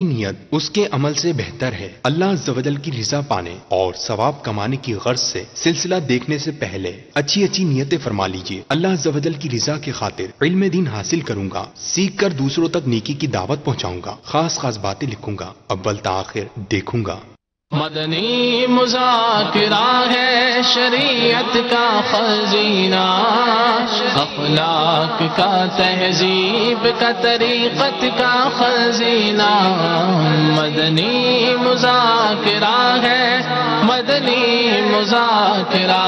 نیت اس کے عمل سے بہتر ہے۔ اللہ عز و جل کی رضا پانے اور ثواب کمانے کی غرض سے سلسلہ دیکھنے سے پہلے اچھی اچھی نیتیں فرما لیجئے۔ اللہ عز و جل کی رضا کی خاطر علم دین حاصل کروں گا، سیکھ کر دوسروں تک نیکی کی دعوت پہنچاؤں گا، خاص خاص باتیں لکھوں گا، اول تا آخر دیکھوں گا۔ مدنی مذاکرہ ہے شریعت کا خزینہ، اخلاق کا تہذیب کا طریقت کا خزینہ۔ مدنی مذاکرہ ہے، مدنی مذاکرہ،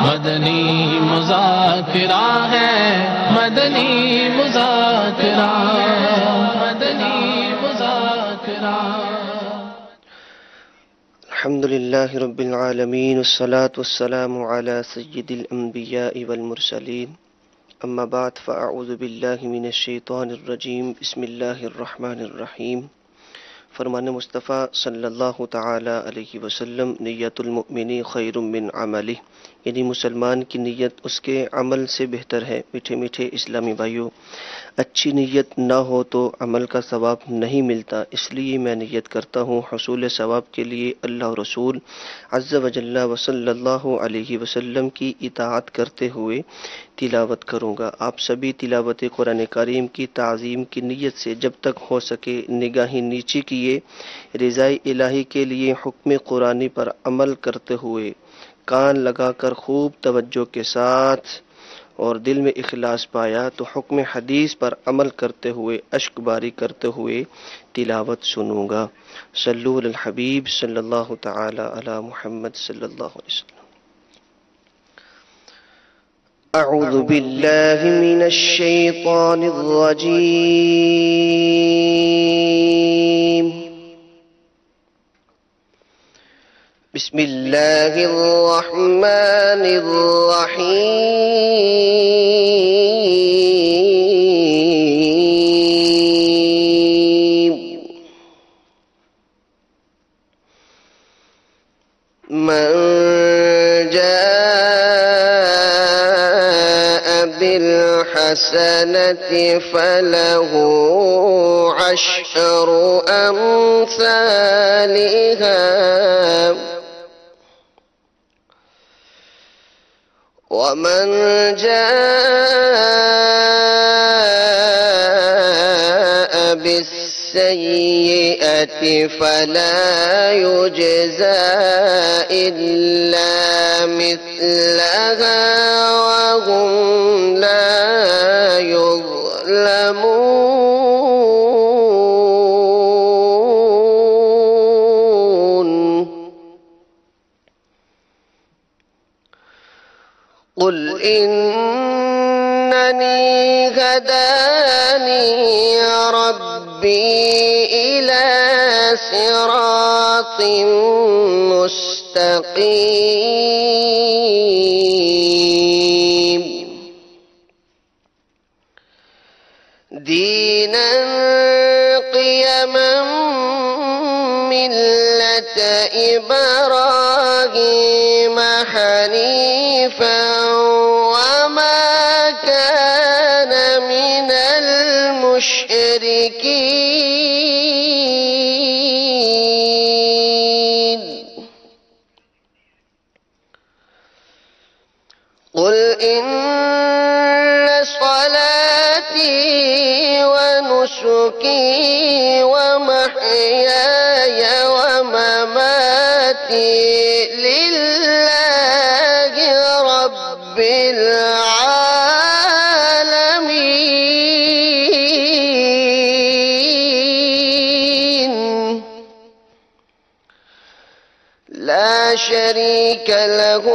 مدنی مذاکرہ ہے، مدنی مذاکرہ، مدنی مذاکرہ۔ الحمد للہ رب العالمین، والصلاة والسلام علی سید الانبیاء والمرسلین، اما بعد فاعوذ باللہ من الشیطان الرجیم، بسم اللہ الرحمن الرحیم۔ فرمان مصطفیٰ صلی اللہ تعالی علیہ وسلم، نیت المؤمن خیر من عملہ، یعنی مسلمان کی نیت اس کے عمل سے بہتر ہے۔ میٹھے میٹھے اسلامی بھائیوں، اچھی نیت نہ ہو تو عمل کا ثواب نہیں ملتا، اس لیے میں نیت کرتا ہوں حصول ثواب کے لیے اللہ و رسول عز و جل و صلی اللہ علیہ وسلم کی اطاعت کرتے ہوئے تلاوت کروں گا۔ آپ سبھی تلاوت قرآن کریم کی تعظیم کی نیت سے جب تک ہو سکے نگاہیں نیچی کیے، رضائے الہی کے لیے حکم قرآنی پر عمل کرتے ہوئے کان لگا کر خوب توجہ کے ساتھ اور دل میں اخلاص پایا تو حکم حدیث پر عمل کرتے ہوئے اشک باری کرتے ہوئے تلاوت سنوں گا۔ صلو علی الحبیب صلی اللہ تعالی علی محمد صلی اللہ علیہ وسلم۔ اعوذ باللہ من الشیطان الرجیم، بسم اللہ الرحمن الرحیم۔ من جاء بالحسنة فله عشر أمثالها، ومن جاء بالسيئة فلا يجزى إلا مثلها وهم لا يظلمون۔ قل إنني هداني ربي إلى صراط مستقيم دينا قيما ملة إبراهيم حنيفا وما كان من المشركين۔ قل إن صلاتي ونسكي ومحياي ومماتي لله رب العالمين، لا شريك له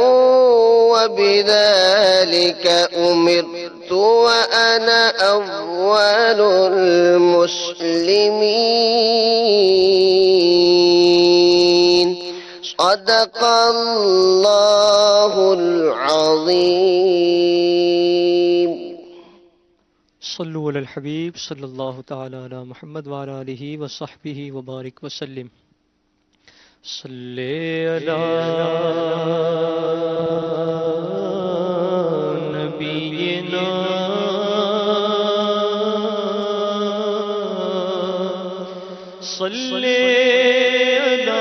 وبذلك أمرت وأنا أول المسلمين۔ صدق اللہ العظیم۔ صلو علی الحبیب صلی اللہ تعالی علی محمد وعلی آلہ وصحبہ وبارک وسلم۔ صلی علی نبینا صلی علی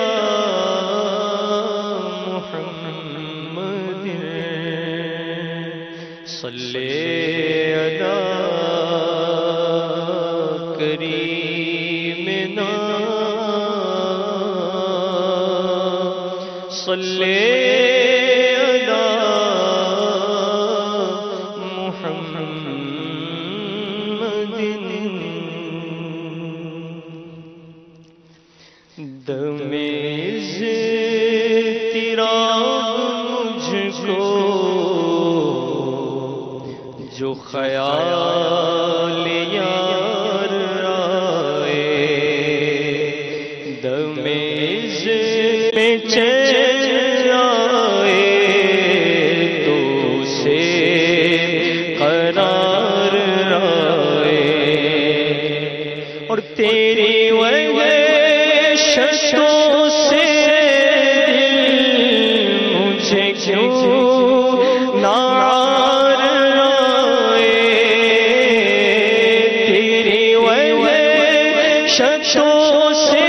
محمد صلی علی کریمنا صلی علی محمد دم اضطراب مجھ کو جو خیال یار آئے دم میں چین آئے تو سے قرار آئے اور تیری وجہ ششوں سے مجھے کیوں نار آئے تیری وجہ ششوں سے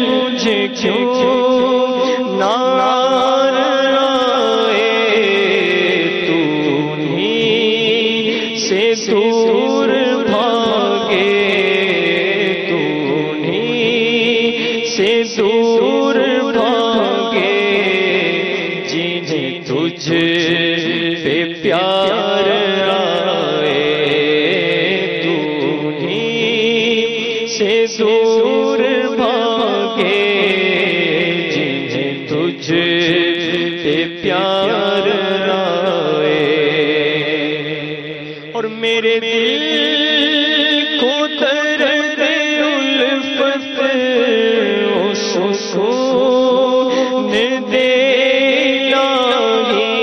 مجھے کیوں نار آئے تو انہیں سے دور بھاگے سے دور بھاگے جنہیں تجھ پہ پیار آئے تو انہیں سے دور بھاگے جنہیں تجھ پہ پیار آئے اور میرے دل کو درد الفت سکون دے الہی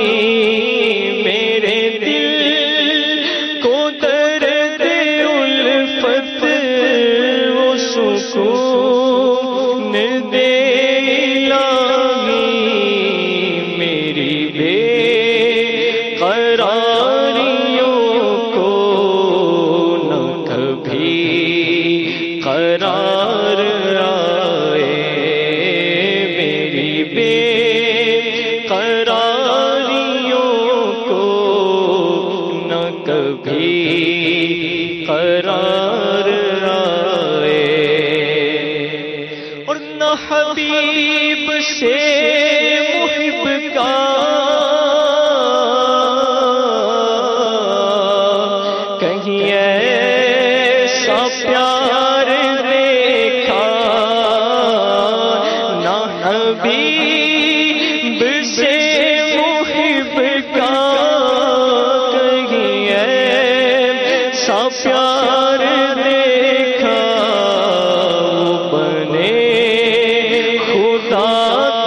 میرے دل کو درد الفت وہ سکون دے الہی میری بے قراریوں کو نہ کبھی قرار قرار آئے اور نہ حبیب سے محب کا کہیں ایسا پیار دیکھا نہ حبیب سے محب کا پیار دیکھا وہ بنے خدا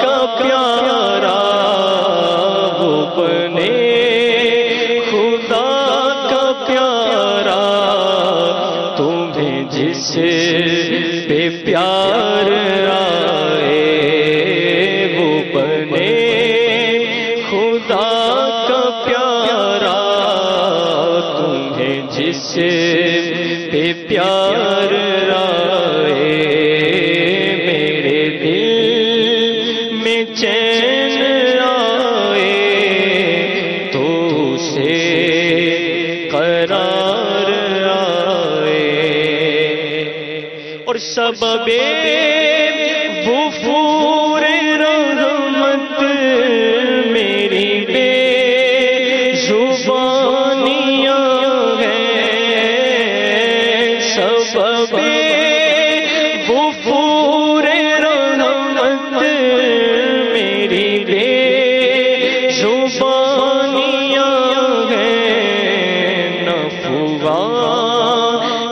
کا پیارا وہ بنے خدا کا پیارا تمہیں جس پہ پیار آئے وہ بنے خدا کا پیارا تمہیں جس پہ پیار آئے میرے دل میں چین آئے تو سے قرار آئے اور سبب وفور رحمت میری بے زبانیاں سبب وفور رحمت میری بے زبانیاں ہیں نفوا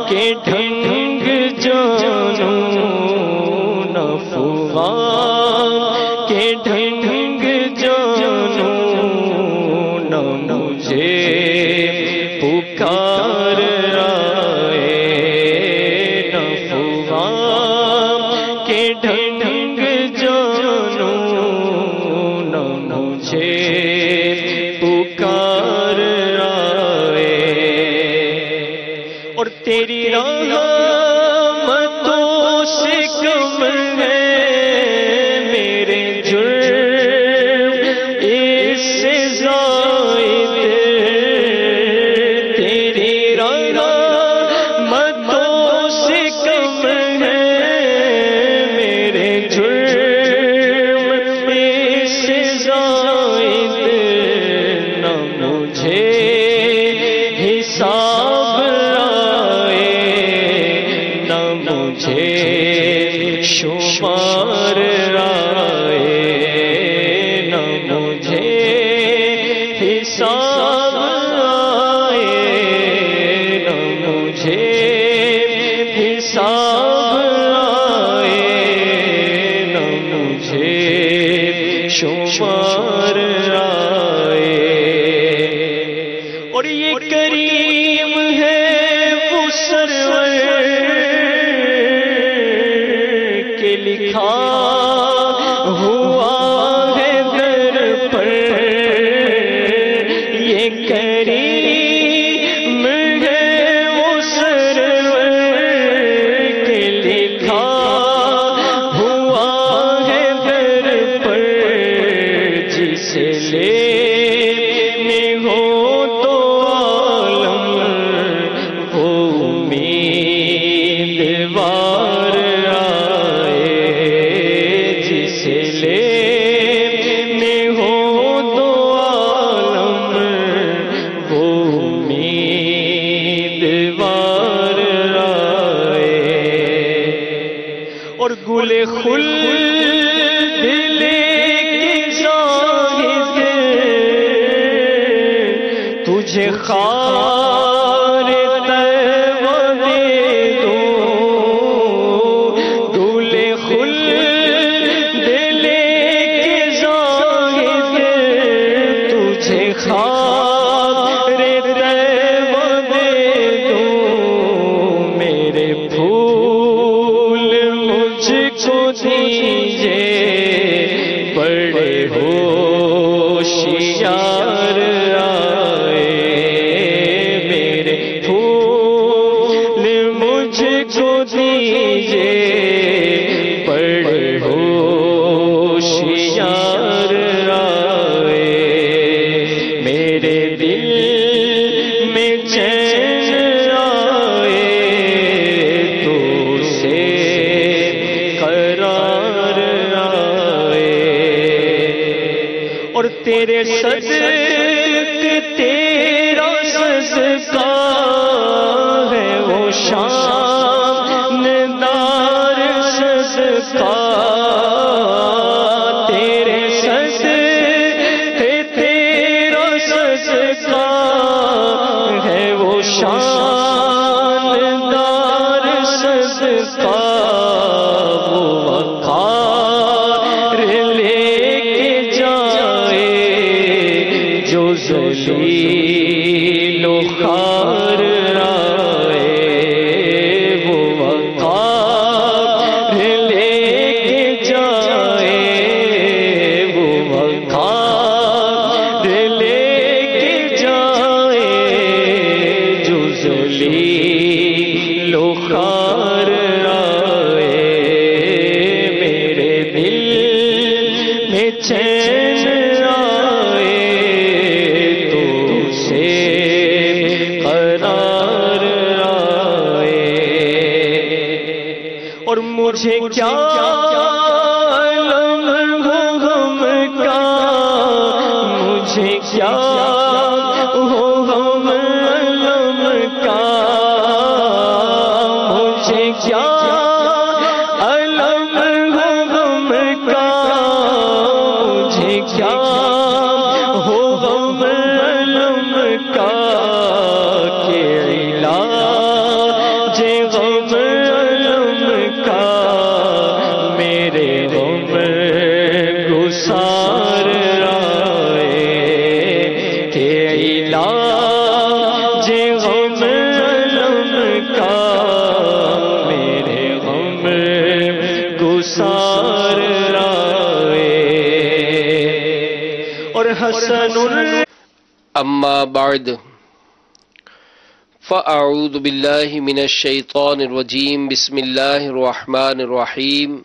کے ڈھنگ جانوں نفوا کے ڈھنگ جانوں نہ مجھے پکار ڈھنگ جانوں نہ مجھے پکار آئے اور تیری راہ مجھے شمار آئے نہ مجھے حساب آئے نہ مجھے حساب آئے نہ مجھے شمار آئے اور یہ کریم ہے وہ سرور کے لکھا ہوا ہے در پر یہ کریم ہے وہ سرور کے لکھا ہوا ہے در پر جسے لینے ہو تو عالم وہ امیدوار آئے جسے لینے ہو تو عالم وہ امیدوار آئے اور گل خلد لے کے زاہد تجھے خار طیبہ دے دوں گل خلد لے کے زاہد تجھے خار طیبہ دے دوں میرے پھول مجھ کو دیجئے بڑے ہوشیار آئے میرے پھول مجھ کو دیجئے بڑے ہوشیار آئے میرے دل میں چین آئے تو سے قرار آئے اور تیرے صدقے تیرا صدقہ ہے وہ شاندار صدقہ تیرے صدقے تیرا صدقہ ہے وہ شاندار صدقہ وہ وقار لے کے جائے جو ذلیل و خوار آئے وہ وقار لے کے جائے وہ وقار لے کے جائے جو ذلیل و خوار آئے میرے دل میں چین آئے تو سے قرار آئے اور مجھے کیا علم ہو غم کا مجھے کیا ہو غم علم کا مجھے کیا علم ہو غم کا مجھے کیا ہو غم علم کا کہ علاج غم علم کا میرے غم گسار آئے کہ علاج غم علم کا میرے غم گسار آئے اور حسن اما بعد فاعوذ باللہ من الشیطان الرجیم بسم اللہ الرحمن الرحیم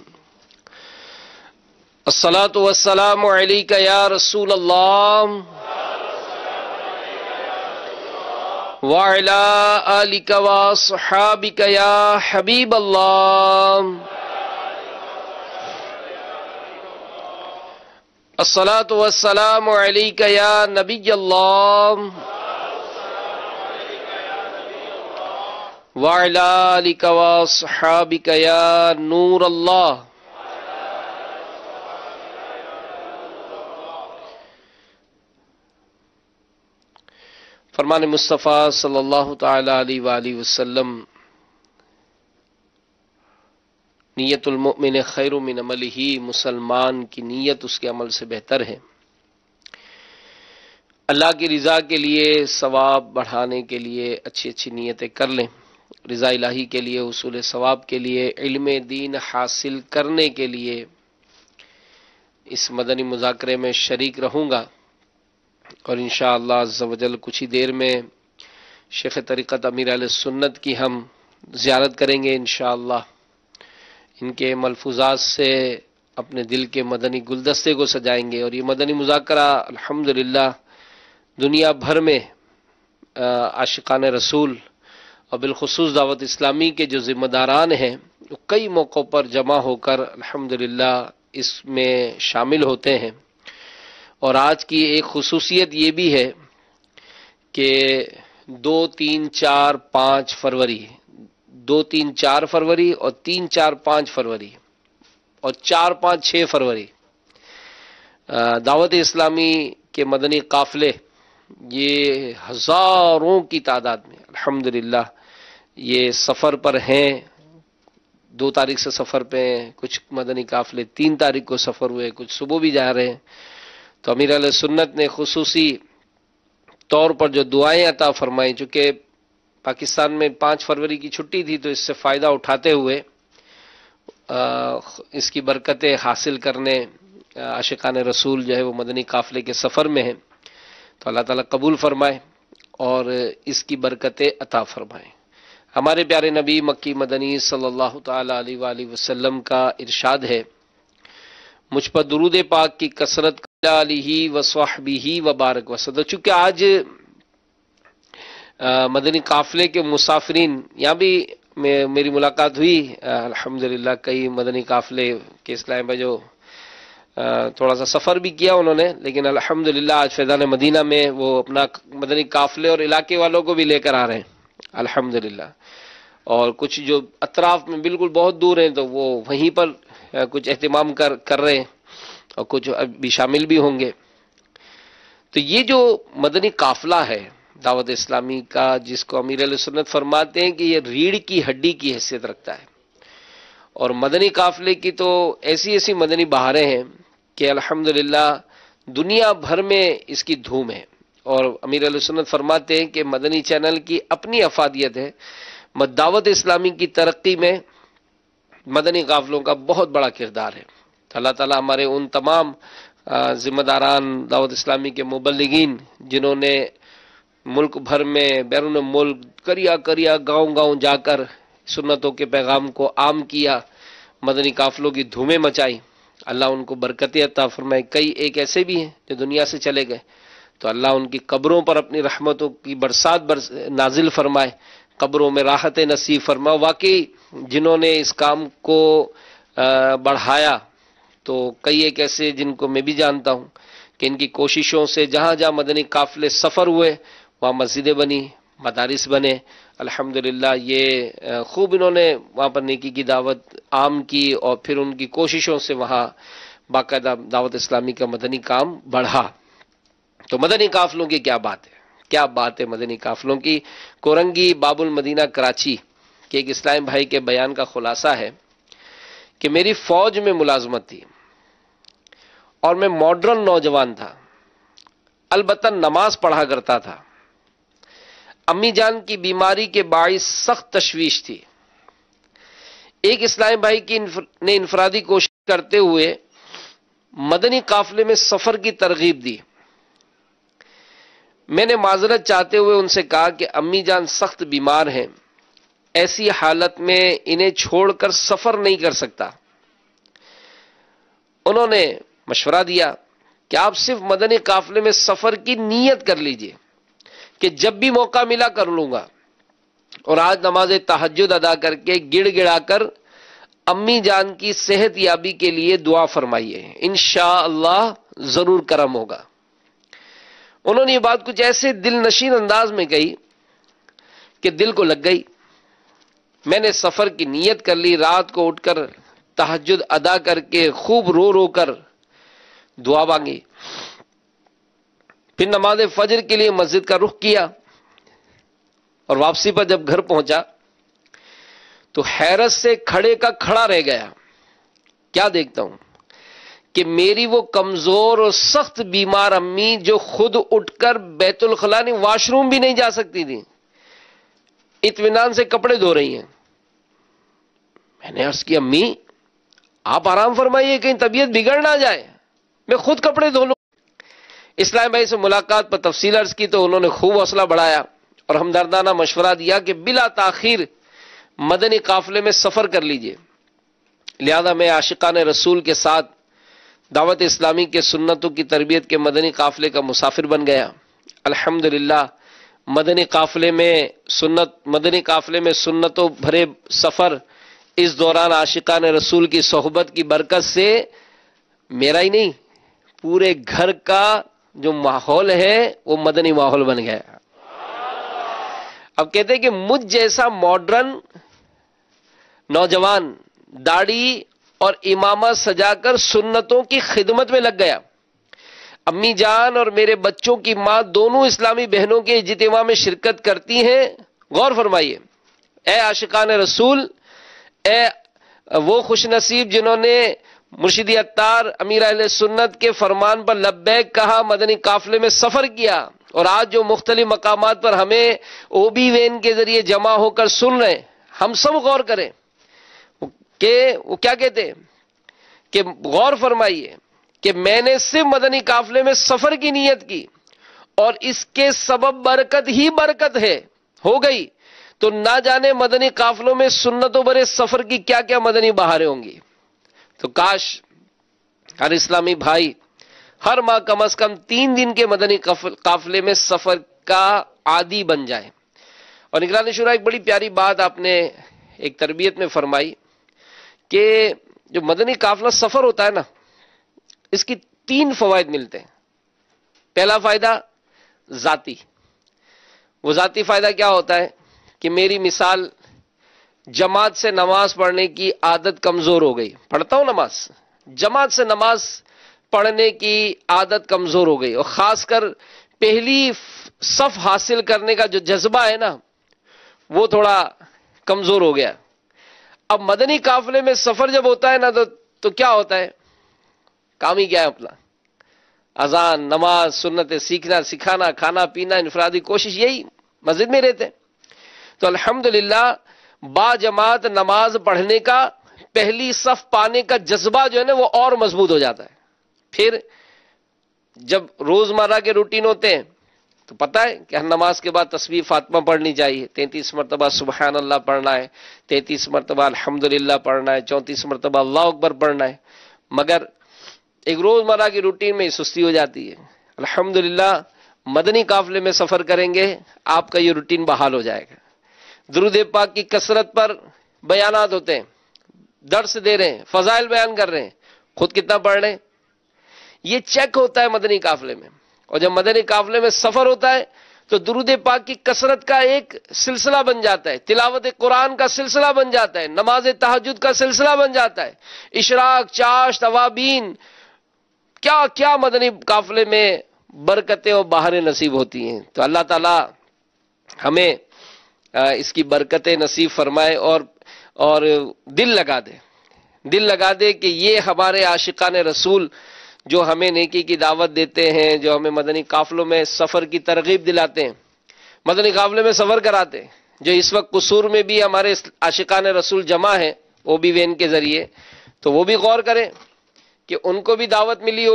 الصلاة والسلام علیک یا رسول اللہ وعلی آلک وصحابک یا حبیب اللہ الصلاة والسلام علیک یا نبی اللہ وعلی آلک واصحابک یا نور اللہ. فرمان مصطفیٰ صلی اللہ تعالی علیہ وآلہ وسلم، نیت المؤمن خیر من عملہ، مسلمان کی نیت اس کے عمل سے بہتر ہے. اللہ کی رضا کے لیے، ثواب بڑھانے کے لیے اچھی اچھی نیتیں کر لیں. رضا الہی کے لیے، حصول ثواب کے لیے، علم دین حاصل کرنے کے لیے اس مدنی مذاکرے میں شریک رہوں گا، اور انشاءاللہ عز و جل کچھ ہی دیر میں شیخ طریقت امیر اہل سنت کی ہم زیارت کریں گے انشاءاللہ. ان کے ملفوظات سے اپنے دل کے مدنی گلدستے کو سجائیں گے. اور یہ مدنی مذاکرہ الحمدللہ دنیا بھر میں عاشقان رسول اور بالخصوص دعوت اسلامی کے جو ذمہ داران ہیں وہ کئی موقعوں پر جمع ہو کر الحمدللہ اس میں شامل ہوتے ہیں. اور آج کی ایک خصوصیت یہ بھی ہے کہ 2، 3، 4، 5 فروری، 2، 3، 4 فروری اور 3، 4، 5 فروری اور 4، 5، 6 فروری دعوت اسلامی کے مدنی قافلے، یہ ہزاروں کی تعداد میں الحمدللہ یہ سفر پر ہیں. 2 تاریخ سے سفر پہ ہیں، کچھ مدنی قافلے 3 تاریخ کو سفر ہوئے، کچھ صبح بھی جا رہے ہیں. تو امیر علیہ سنت نے خصوصی طور پر جو دعائیں عطا فرمائیں، چونکہ پاکستان میں 5 فروری کی چھٹی تھی، تو اس سے فائدہ اٹھاتے ہوئے اس کی برکتیں حاصل کرنے عاشقان رسول جو ہے وہ مدنی قافلے کے سفر میں ہیں. تو اللہ تعالیٰ قبول فرمائے اور اس کی برکتیں عطا فرمائے. ہمارے پیارے نبی مکی مدنی صلی اللہ تعالی علیہ وآلہ وسلم کا ارشاد ہے، مجھ پر درود پاک کی کثرت علیہ وصحبہ وبارک وسلم. چونکہ آج مدنی قافلے کے مسافرین، یہاں بھی میری ملاقات ہوئی الحمدللہ کئی مدنی قافلے کے اسلام میں جو تھوڑا سا سفر بھی کیا انہوں نے، لیکن الحمدللہ آج فیضان مدینہ میں وہ اپنا مدنی قافلے اور علاقے والوں کو بھی لے کر آ رہے ہیں الحمدللہ. اور کچھ جو اطراف میں بالکل بہت دور ہیں تو وہ وہیں پر کچھ اہتمام کر رہے ہیں، اور کچھ بھی شامل بھی ہوں گے. تو یہ جو مدنی قافلہ ہے دعوت اسلامی کا، جس کو امیر علیہ سنت فرماتے ہیں کہ یہ ریڑھ کی ہڈی کی حیثیت رکھتا ہے. اور مدنی قافلے کی تو ایسی ایسی مدنی بہاریں ہیں کہ الحمدللہ دنیا بھر میں اس کی دھوم ہے. اور امیر علیہ سنت فرماتے ہیں کہ مدنی چینل کی اپنی افادیت ہے، دعوت اسلامی کی ترقی میں مدنی قافلوں کا بہت بڑا کردار ہے. اللہ تعالیٰ ہمارے ان تمام ذمہ داران دعوت اسلامی کے مبلغین جنہوں نے ملک بھر میں بیرون ملک کریا گاؤں جا کر سنتوں کے پیغام کو عام کیا، مدنی قافلوں کی دھومیں مچائی، اللہ ان کو برکتیں عطا فرمائے. کئی ایک ایسے بھی ہیں جو دنیا سے چلے گئے، تو اللہ ان کی قبروں پر اپنی رحمتوں کی برسات نازل فرمائے، قبروں میں راحت نصیب فرمائے. واقعی جنہوں نے اس کام کو بڑھایا تو کئی ایک ایسے جن کو میں بھی جانتا ہوں کہ ان کی کوششوں سے جہاں جہاں مدنی قافلے سفر ہوئے وہاں مسجدیں بنی، مدارس بنے الحمدللہ. یہ خوب انہوں نے وہاں پر نیکی کی دعوت عام کی، اور پھر ان کی کوششوں سے وہاں باقاعدہ دعوت اسلامی کا مدنی کام بڑھا. تو مدنی قافلوں کی کیا بات ہے مدنی قافلوں کی. کورنگی باب المدینہ کراچی کے ایک اسلام بھائی کے بیان کا خلاصہ ہے کہ میری فوج میں ملازمت تھی اور میں ماڈرن نوجوان تھا، البتہ نماز پڑھا کرتا تھا. امی جان کی بیماری کے باعث سخت تشویش تھی. ایک اسلامی بھائی نے انفرادی کوشش کرتے ہوئے مدنی قافلے میں سفر کی ترغیب دی. میں نے معذرت چاہتے ہوئے ان سے کہا کہ امی جان سخت بیمار ہیں، ایسی حالت میں انہیں چھوڑ کر سفر نہیں کر سکتا. انہوں نے مشورہ دیا کہ آپ صرف مدنی قافلے میں سفر کی نیت کر لیجئے کہ جب بھی موقع ملا کر لوں گا، اور آج نماز تہجد ادا کر کے گڑ گڑا کر امی جان کی صحت یابی کے لیے دعا فرمائیے، انشاءاللہ ضرور کرم ہوگا. انہوں نے یہ بات کچھ ایسے دل نشین انداز میں کہی کہ دل کو لگ گئی. میں نے سفر کی نیت کر لی، رات کو اٹھ کر تہجد ادا کر کے خوب رو رو کر دعا مانگی، پھر نماز فجر کے لیے مسجد کا رخ کیا، اور واپسی پر جب گھر پہنچا تو حیرت سے کھڑے کا کھڑا رہ گیا۔ کیا دیکھتا ہوں کہ میری وہ کمزور اور سخت بیمار امی جو خود اٹھ کر بیت الخلاء واش روم بھی نہیں جا سکتی تھی، اطمینان سے کپڑے دھو رہی ہیں۔ میں نے عرض کی امی آپ آرام فرمائیے، کہیں طبیعت بگڑ نہ جائے، میں خود کپڑے دھو لوں۔ اسلام بھائی سے ملاقات پر تفصیل عرض کی تو انہوں نے خوب حوصلہ بڑھایا اور ہمدردانہ مشورہ دیا کہ بلا تاخیر مدنی قافلے میں سفر کر لیجئے۔ لہذا میں عاشقان رسول کے ساتھ دعوت اسلامی کے سنتوں کی تربیت کے مدنی قافلے کا مسافر بن گیا۔ الحمدللہ مدنی قافلے میں سنتوں بھرے سفر، اس دوران عاشقان رسول کی صحبت کی برکت سے میرا ہی نہیں پورے گھر کا جو ماحول ہے وہ مدنی ماحول بن گیا۔ اب کہتے ہیں کہ مجھ جیسا ماڈرن نوجوان داڑھی اور امامہ سجا کر سنتوں کی خدمت میں لگ گیا۔ امی جان اور میرے بچوں کی ماں دونوں اسلامی بہنوں کے اجتماع میں شرکت کرتی ہیں۔ غور فرمائیے، اے عاشقان رسول، اے وہ خوش نصیب جنہوں نے مرشدی عطار امیر اہل سنت کے فرمان پر لبیک کہا، مدنی قافلے میں سفر کیا، اور آج جو مختلف مقامات پر ہمیں او بی وین کے ذریعے جمع ہو کر سن رہے ہیں، ہم سب غور کریں کہ وہ کیا کہتے ہیں کہ غور فرمائیے کہ میں نے صرف مدنی قافلے میں سفر کی نیت کی اور اس کے سبب برکت ہی برکت ہے ہو گئی، تو نہ جانے مدنی قافلوں میں سنتوں برے سفر کی کیا کیا مدنی بہاریں ہوں گی۔ تو کاش ہر اسلامی بھائی ہر ماہ کم از کم 3 دن کے مدنی قافلے میں سفر کا عادی بن جائے۔ اور نگران شورا ایک بڑی پیاری بات آپ نے ایک تربیت میں فرمائی کہ جو مدنی قافلہ سفر ہوتا ہے نا، اس کی 3 فوائد ملتے ہیں۔ پہلا فائدہ ذاتی، وہ ذاتی فائدہ کیا ہوتا ہے کہ میری مثال جماعت سے نماز پڑھنے کی عادت کمزور ہو گئی، پڑھتا ہوں نماز، جماعت سے نماز پڑھنے کی عادت کمزور ہو گئی، اور خاص کر پہلی صف حاصل کرنے کا جو جذبہ ہے نا وہ تھوڑا کمزور ہو گیا۔ اب مدنی قافلے میں سفر جب ہوتا ہے نا تو کیا ہوتا ہے، کام ہی کیا ہے اپنا، اذان، نماز، سنتیں سیکھنا سکھانا، کھانا پینا، انفرادی کوشش، یہی مسجد میں رہتے ہیں۔ تو الحمدللہ با جماعت نماز پڑھنے کا، پہلی صف پانے کا جذبہ جو ہے نا وہ اور مضبوط ہو جاتا ہے۔ پھر جب روزمرہ کے روٹین ہوتے ہیں تو پتہ ہے کہ ہر نماز کے بعد تسبیح فاطمہ پڑھنی چاہیے، 33 مرتبہ سبحان اللہ پڑھنا ہے، 33 مرتبہ الحمدللہ پڑھنا ہے، 34 مرتبہ اللہ اکبر پڑھنا ہے، مگر ایک روزمرہ کی روٹین میں سستی ہو جاتی ہے۔ الحمدللہ مدنی قافلے میں سفر کریں گے آپ کا یہ روٹین بحال ہو جائے گا۔ درود پاک کی کثرت پر بیانات ہوتے ہیں، درس دے رہے ہیں، فضائل بیان کر رہے ہیں، خود کتنا پڑھ رہے ہیں، یہ چیک ہوتا ہے مدنی قافلے میں۔ اور جب مدنی قافلے میں سفر ہوتا ہے تو درود پاک کی کثرت کا ایک سلسلہ بن جاتا ہے، تلاوت قرآن کا سلسلہ بن جاتا ہے، نماز تہجد کا سلسلہ بن جاتا ہے، اشراق، چاشت، اوابین، کیا کیا مدنی قافلے میں برکتیں اور بہاریں نصیب ہوتی ہیں۔ تو اللہ تعالی ہمیں اس کی برکتیں نصیب فرمائے اور دل لگا دے کہ یہ ہمارے عاشقان رسول جو ہمیں نیکی کی دعوت دیتے ہیں، جو ہمیں مدنی قافلوں میں سفر کی ترغیب دلاتے ہیں، مدنی قافلے میں سفر کراتے ہیں، جو اس وقت قصور میں بھی ہمارے عاشقان رسول جمع ہیں او بی وین کے ذریعے، تو وہ بھی غور کریں کہ ان کو بھی دعوت ملی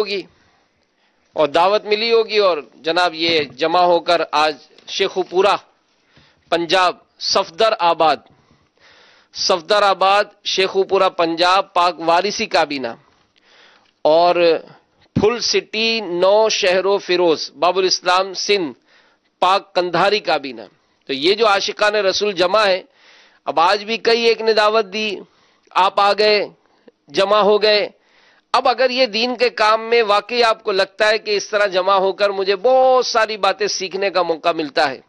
ہوگی اور جناب یہ جمع ہو کر آج شیخو پورا پنجاب صفدر آباد شیخو پورا پنجاب پاک وارثی کابینہ اور پھل سٹی نو شہر و فیروز باب الاسلام سندھ پاک کندھاری کابینہ، تو یہ جو عاشقان رسول جمع ہے، اب آج بھی کئی ایک نے دعوت دی، آپ آ گئے، جمع ہو گئے۔ اب اگر یہ دین کے کام میں واقعی آپ کو لگتا ہے کہ اس طرح جمع ہو کر مجھے بہت ساری باتیں سیکھنے کا موقع ملتا ہے،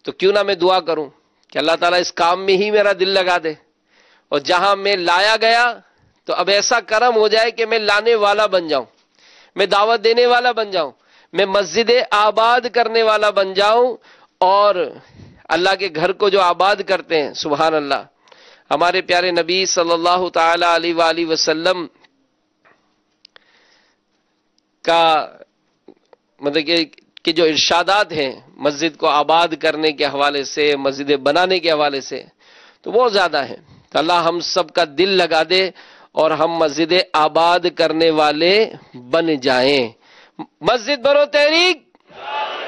تو کیوں نہ میں دعا کروں، کہ اللہ تعالیٰ اس کام میں ہی میرا دل لگا دے، اور جہاں میں لایا گیا تو اب ایسا کرم ہو جائے کہ میں لانے والا بن جاؤں، میں دعوت دینے والا بن جاؤں، میں مسجد آباد کرنے والا بن جاؤں، اور اللہ کے گھر کو جو آباد کرتے ہیں، سبحان اللہ، ہمارے پیارے نبی صلی اللہ تعالی علیہ وآلہ وسلم کا مطلب کہ جو ارشادات ہیں مسجد کو آباد کرنے کے حوالے سے، مسجد بنانے کے حوالے سے، تو بہت زیادہ ہیں. تو اللہ ہم سب کا دل لگا دے اور ہم مسجد آباد کرنے والے بن جائیں. مسجد برو تحریک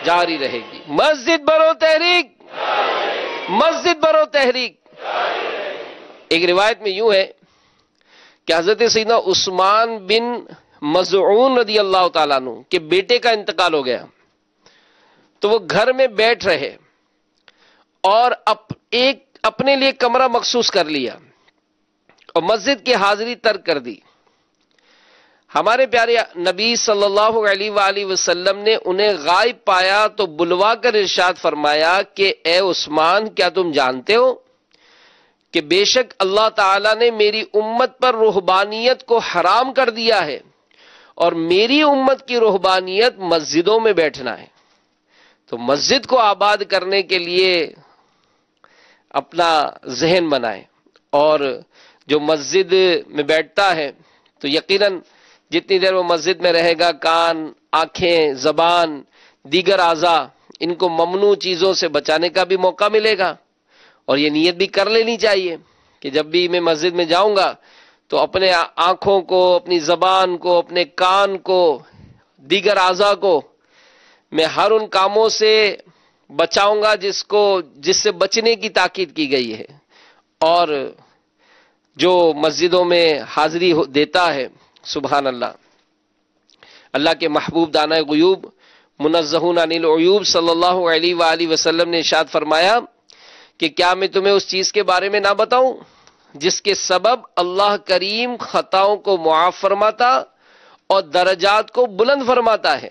جاری رہے گی، مسجد برو تحریک، مسجد برو تحریک. ایک روایت میں یوں ہے کہ حضرت سیدنا عثمان بن مظعون رضی اللہ تعالیٰ عنہ کے بیٹے کا انتقال ہو گیا، تو وہ گھر میں بیٹھ رہے اور ایک اپنے لیے کمرہ مخصوص کر لیا اور مسجد کی حاضری ترک کر دی. ہمارے پیارے نبی صلی اللہ علیہ وآلہ وسلم نے انہیں غائب پایا تو بلوا کر ارشاد فرمایا کہ اے عثمان، کیا تم جانتے ہو کہ بے شک اللہ تعالیٰ نے میری امت پر رہبانیت کو حرام کر دیا ہے، اور میری امت کی رہبانیت مسجدوں میں بیٹھنا ہے. تو مسجد کو آباد کرنے کے لیے اپنا ذہن بنائیں، اور جو مسجد میں بیٹھتا ہے تو یقیناً جتنی دیر وہ مسجد میں رہے گا، کان، آنکھیں، زبان، دیگر اعضاء، ان کو ممنوع چیزوں سے بچانے کا بھی موقع ملے گا. اور یہ نیت بھی کر لینی چاہیے کہ جب بھی میں مسجد میں جاؤں گا تو اپنے آنکھوں کو، اپنی زبان کو، اپنے کان کو، دیگر اعضاء کو میں ہر ان کاموں سے بچاؤں گا جس سے بچنے کی تاکید کی گئی ہے. اور جو مسجدوں میں حاضری دیتا ہے، سبحان اللہ، اللہ کے محبوب دانہ غیوب منزہون عن العیوب صلی اللہ علیہ وآلہ وسلم نے ارشاد فرمایا کہ کیا میں تمہیں اس چیز کے بارے میں نہ بتاؤں جس کے سبب اللہ کریم خطاؤں کو معاف فرماتا اور درجات کو بلند فرماتا ہے.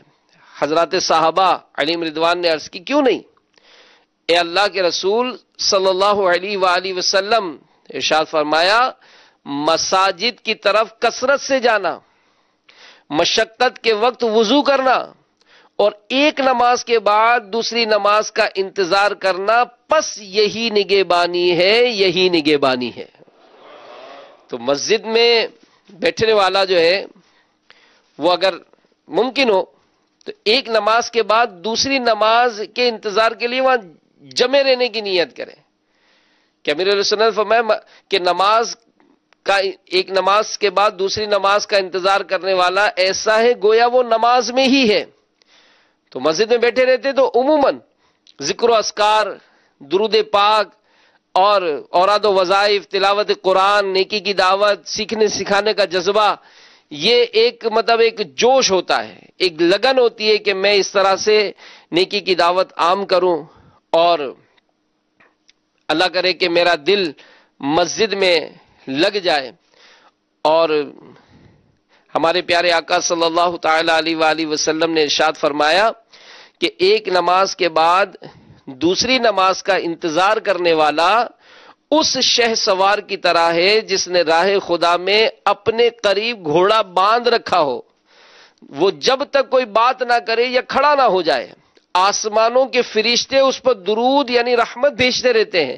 حضرات صحابہ علیہم رضوان نے عرض کی کیوں نہیں؟ اے اللہ کے رسول صلی اللہ علیہ وآلہ وسلم، ارشاد فرمایا مساجد کی طرف کثرت سے جانا، مشقت کے وقت وضو کرنا، اور ایک نماز کے بعد دوسری نماز کا انتظار کرنا، پس یہی نگہبانی ہے، یہی نگہبانی ہے. تو مسجد میں بیٹھنے والا جو ہے وہ اگر ممکن ہو تو ایک نماز کے بعد دوسری نماز کے انتظار کے لیے وہاں جمے رہنے کی نیت کریں. کہ امیر علیہ السلام نے فرمایا کہ ایک نماز کے بعد دوسری نماز کا انتظار کرنے والا ایسا ہے گویا وہ نماز میں ہی ہے. تو مسجد میں بیٹھے رہتے تو عموماً ذکر و اذکار، درود پاک اور اوراد و وظائف، تلاوت قرآن، نیکی کی دعوت، سیکھنے سکھانے کا جذبہ، یہ ایک جوش ہوتا ہے، ایک لگن ہوتی ہے کہ میں اس طرح سے نیکی کی دعوت عام کروں، اور اللہ کرے کہ میرا دل مسجد میں لگ جائے. اور ہمارے پیارے آقا صلی اللہ تعالی علیہ وآلہ وسلم نے ارشاد فرمایا کہ ایک نماز کے بعد دوسری نماز کا انتظار کرنے والا اس شہ سوار کی طرح ہے جس نے راہ خدا میں اپنے قریب گھوڑا باندھ رکھا ہو. وہ جب تک کوئی بات نہ کرے یا کھڑا نہ ہو جائے، آسمانوں کے فرشتے اس پر درود یعنی رحمت بھیجتے رہتے ہیں،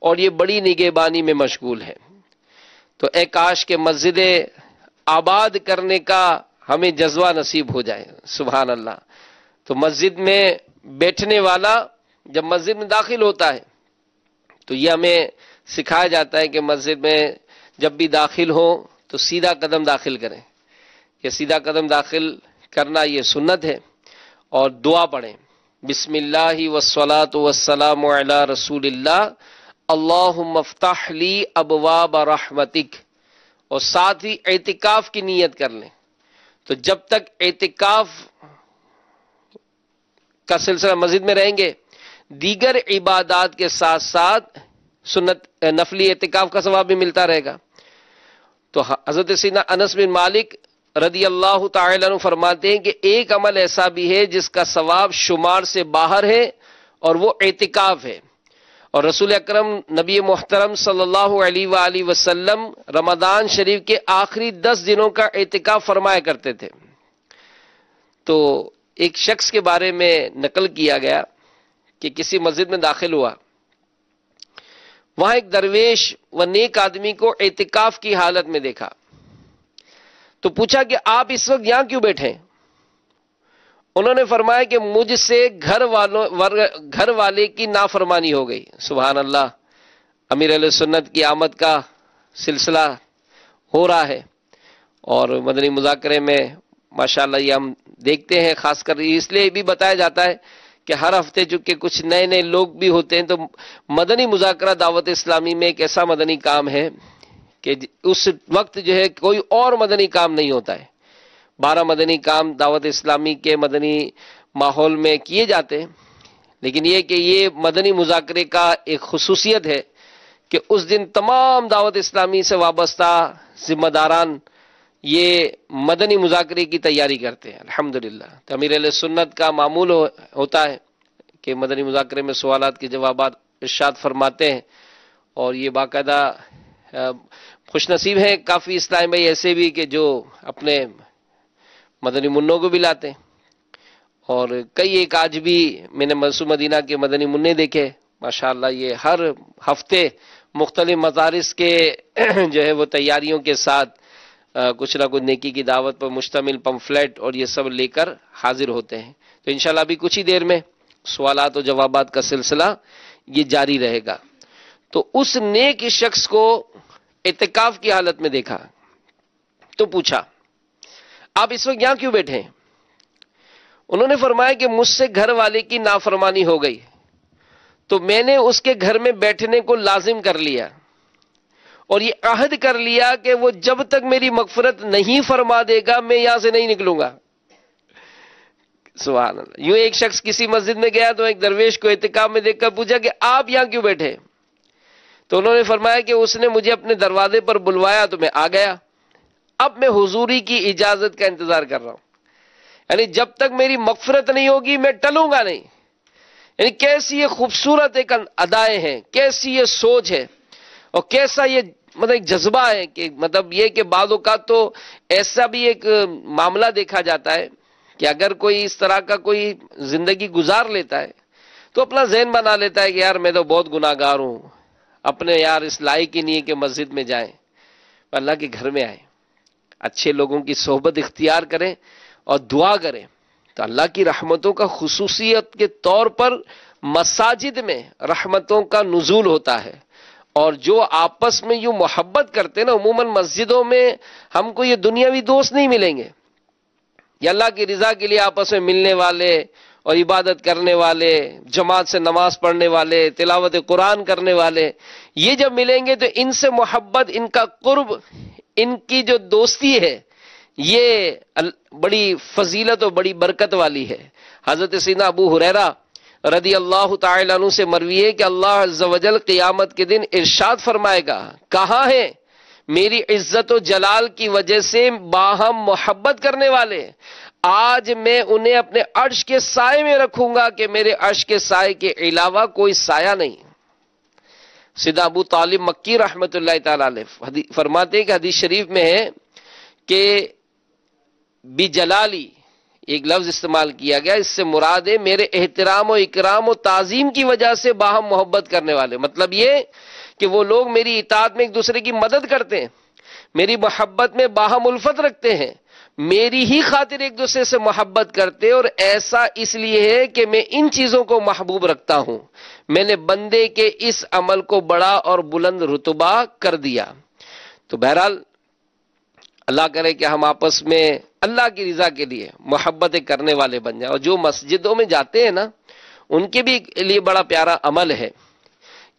اور یہ بڑی نگہبانی میں مشغول ہے. تو اے کاش کہ مسجد آباد کرنے کا ہمیں جذبہ نصیب ہو جائے. سبحان اللہ. تو مسجد میں بیٹھنے والا جب مسجد میں داخل ہوتا ہے تو یہ ہمیں سکھایا جاتا ہے کہ مسجد میں جب بھی داخل ہو تو سیدھا قدم داخل کریں. یہ سیدھا قدم داخل کرنا یہ سنت ہے. اور دعا پڑھیں، بسم اللہ والصلاۃ والسلام علی رسول اللہ، اللہم افتح لی ابواب رحمتک. اور ساتھ ہی اعتکاف کی نیت کر لیں. تو جب تک اعتکاف کا سلسلہ مسجد میں رہیں گے، دیگر عبادات کے ساتھ ساتھ نفلی اعتکاف کا ثواب بھی ملتا رہے گا. تو حضرت سیدنا انس بن مالک رضی اللہ تعالی عنہ فرماتے ہیں کہ ایک عمل ایسا بھی ہے جس کا ثواب شمار سے باہر ہے، اور وہ اعتکاف ہے. اور رسول اکرم نبی محترم صلی اللہ علیہ وآلہ وسلم رمضان شریف کے آخری 10 دنوں کا اعتکاف فرمایا کرتے تھے. تو ایک شخص کے بارے میں نقل کیا گیا کہ کسی مسجد میں داخل ہوا، وہاں ایک درویش و نیک آدمی کو اعتکاف کی حالت میں دیکھا، تو پوچھا کہ آپ اس وقت یہاں کیوں بیٹھے ہیں؟ انہوں نے فرمایا کہ مجھ سے گھر والے کی نافرمانی ہو گئی. سبحان اللہ، امیر اہل سنت کی آمد کا سلسلہ ہو رہا ہے، اور مدنی مذاکرے میں ماشاءاللہ یہ ہم دیکھتے ہیں. خاص کر اس لیے بھی بتایا جاتا ہے کہ ہر ہفتے چونکہ کچھ نئے نئے لوگ بھی ہوتے ہیں، تو مدنی مذاکرہ دعوت اسلامی میں ایک ایسا مدنی کام ہے کہ اس وقت جو ہے کوئی اور مدنی کام نہیں ہوتا ہے. 12 مدنی کام دعوت اسلامی کے مدنی ماحول میں کیے جاتے ہیں، لیکن یہ کہ یہ مدنی مذاکرے کا ایک خصوصیت ہے کہ اس دن تمام دعوت اسلامی سے وابستہ ذمہ داران یہ مدنی مذاکرے کی تیاری کرتے ہیں. الحمدللہ امیر اہل سنت کا معمول ہوتا ہے کہ مدنی مذاکرے میں سوالات کے جوابات ارشاد فرماتے ہیں، اور یہ باقاعدہ خوش نصیب ہیں کافی اسلام بھائی ایسے بھی کہ جو اپنے مدنی منوں کو بھی لاتے ہیں. اور کئی ایک آج بھی میں نے منصور مدینہ کے مدنی منع دیکھے، ماشاءاللہ یہ ہر ہفتے مختلف مدارس کے جو ہے وہ تیاریوں کے ساتھ کچھ نہ کچھ نیکی کی دعوت پر مشتمل پمفلیٹ اور یہ سب لے کر حاضر ہوتے ہیں. تو انشاءاللہ ابھی کچھ ہی دیر میں سوالات و جوابات کا سلسلہ یہ جاری رہے گا. تو اس نیک شخص کو اعتکاف کی حالت میں دیکھا تو پوچھا آپ اس وقت یہاں کیوں بیٹھے ہیں؟ انہوں نے فرمایا کہ مجھ سے گھر والے کی نافرمانی ہو گئی، تو میں نے اس کے گھر میں بیٹھنے کو لازم کر لیا اور یہ عہد کر لیا کہ وہ جب تک میری مغفرت نہیں فرما دے گا میں یہاں سے نہیں نکلوں گا. سبحان اللہ. یوں ایک شخص کسی مسجد میں گیا تو ایک درویش کو اعتکاف میں دیکھ کر پوچھا کہ آپ یہاں کیوں بیٹھے؟ تو انہوں نے فرمایا کہ اس نے مجھے اپنے دروازے پر بلوایا تو میں آ گیا، اب میں حضوری کی اجازت کا انتظار کر رہا ہوں. یعنی جب تک میری مغفرت نہیں ہوگی میں ٹلوں گا نہیں. یعنی کیسی یہ خوبصورت ایک ادائیں ہیں، کیسی یہ سوچ ہے، اور کیسا یہ مطلب ایک جذبہ ہے کہ مطلب یہ کہ بعض اوقات تو ایسا بھی ایک معاملہ دیکھا جاتا ہے کہ اگر کوئی اس طرح کا کوئی زندگی گزار لیتا ہے تو اپنا ذہن بنا لیتا ہے کہ یار میں تو بہت گناہگار ہوں، اپنے یار اس لائق ہی نہیں ہے کہ مسجد میں جائیں. اللہ کے گھر میں آئیں، اچھے لوگوں کی صحبت اختیار کریں اور دعا کریں تو اللہ کی رحمتوں کا خصوصیت کے طور پر مساجد میں رحمتوں کا نزول ہوتا ہے. اور جو آپس میں یوں محبت کرتے ہیں نا، عموماً مسجدوں میں ہم کو یہ دنیاوی دوست نہیں ملیں گے، یہ اللہ کی رضا کے لیے آپس میں ملنے والے اور عبادت کرنے والے، جماعت سے نماز پڑھنے والے، تلاوت قرآن کرنے والے، یہ جب ملیں گے تو ان سے محبت، ان کا قرب، ان کی جو دوستی ہے یہ بڑی فضیلت اور بڑی برکت والی ہے. حضرت سیدنا ابو ہریرہ رضی اللہ تعالی عنہ سے مروی ہے کہ اللہ عز و جل قیامت کے دن ارشاد فرمائے گا، کہاں ہیں میری عزت و جلال کی وجہ سے باہم محبت کرنے والے؟ آج میں انہیں اپنے عرش کے سائے میں رکھوں گا کہ میرے عرش کے سائے کے علاوہ کوئی سایہ نہیں. سیدنا ابو طالب مکی رحمت اللہ تعالی علیہ فرماتے ہیں کہ حدیث شریف میں ہے کہ بجلالی ایک لفظ استعمال کیا گیا، اس سے مراد ہے میرے احترام و اکرام و تعظیم کی وجہ سے باہم محبت کرنے والے. مطلب یہ کہ وہ لوگ میری اطاعت میں ایک دوسرے کی مدد کرتے ہیں، میری محبت میں باہم الفت رکھتے ہیں، میری ہی خاطر ایک دوسرے سے محبت کرتے، اور ایسا اس لیے ہے کہ میں ان چیزوں کو محبوب رکھتا ہوں. میں نے بندے کے اس عمل کو بڑا اور بلند رتبہ کر دیا. تو بہرحال اللہ کرے کہ ہم آپس میں اللہ کی رضا کے لیے محبتیں کرنے والے بن جائیں. اور جو مسجدوں میں جاتے ہیں نا، ان کے بھی لیے بڑا پیارا عمل ہے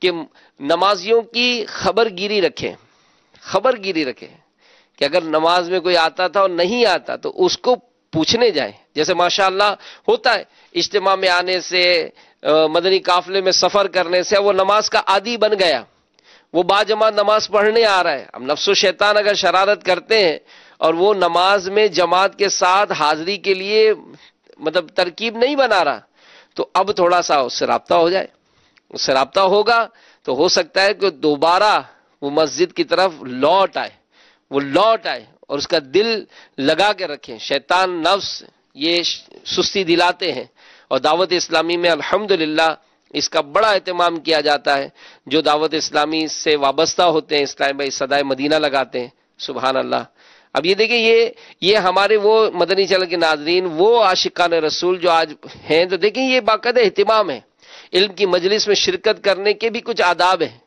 کہ نمازیوں کی خبر گیری رکھیں کہ اگر نماز میں کوئی آتا تھا اور نہیں آتا تو اس کو پوچھنے جائیں. جیسے ماشاءاللہ ہوتا ہے اجتماع میں آنے سے، مدنی قافلے میں سفر کرنے سے وہ نماز کا عادی بن گیا، وہ باجماعت نماز پڑھنے آ رہا ہے. اب نفس و شیطان اگر شرارت کرتے ہیں اور وہ نماز میں جماعت کے ساتھ حاضری کے لیے مطلب ترکیب نہیں بنا رہا، تو اب تھوڑا سا اس سے رابطہ ہو جائے، اس سے رابطہ ہوگا تو ہو سکتا ہے کہ دوبارہ وہ مسجد کی طرف لوٹ آئے اور اس کا دل لگا کے رکھیں. شیطان نفس یہ سستی دلاتے ہیں، اور دعوت اسلامی میں الحمدللہ اس کا بڑا اہتمام کیا جاتا ہے. جو دعوت اسلامی سے وابستہ ہوتے ہیں اسلام بھائی صدائے مدینہ لگاتے ہیں. سبحان اللہ. اب یہ دیکھیں یہ ہمارے وہ مدنی چینل کے ناظرین، وہ عاشقان رسول جو آج ہیں، تو دیکھیں یہ باقاعدہ اہتمام ہے. علم کی مجلس میں شرکت کرنے کے بھی کچھ آداب ہیں،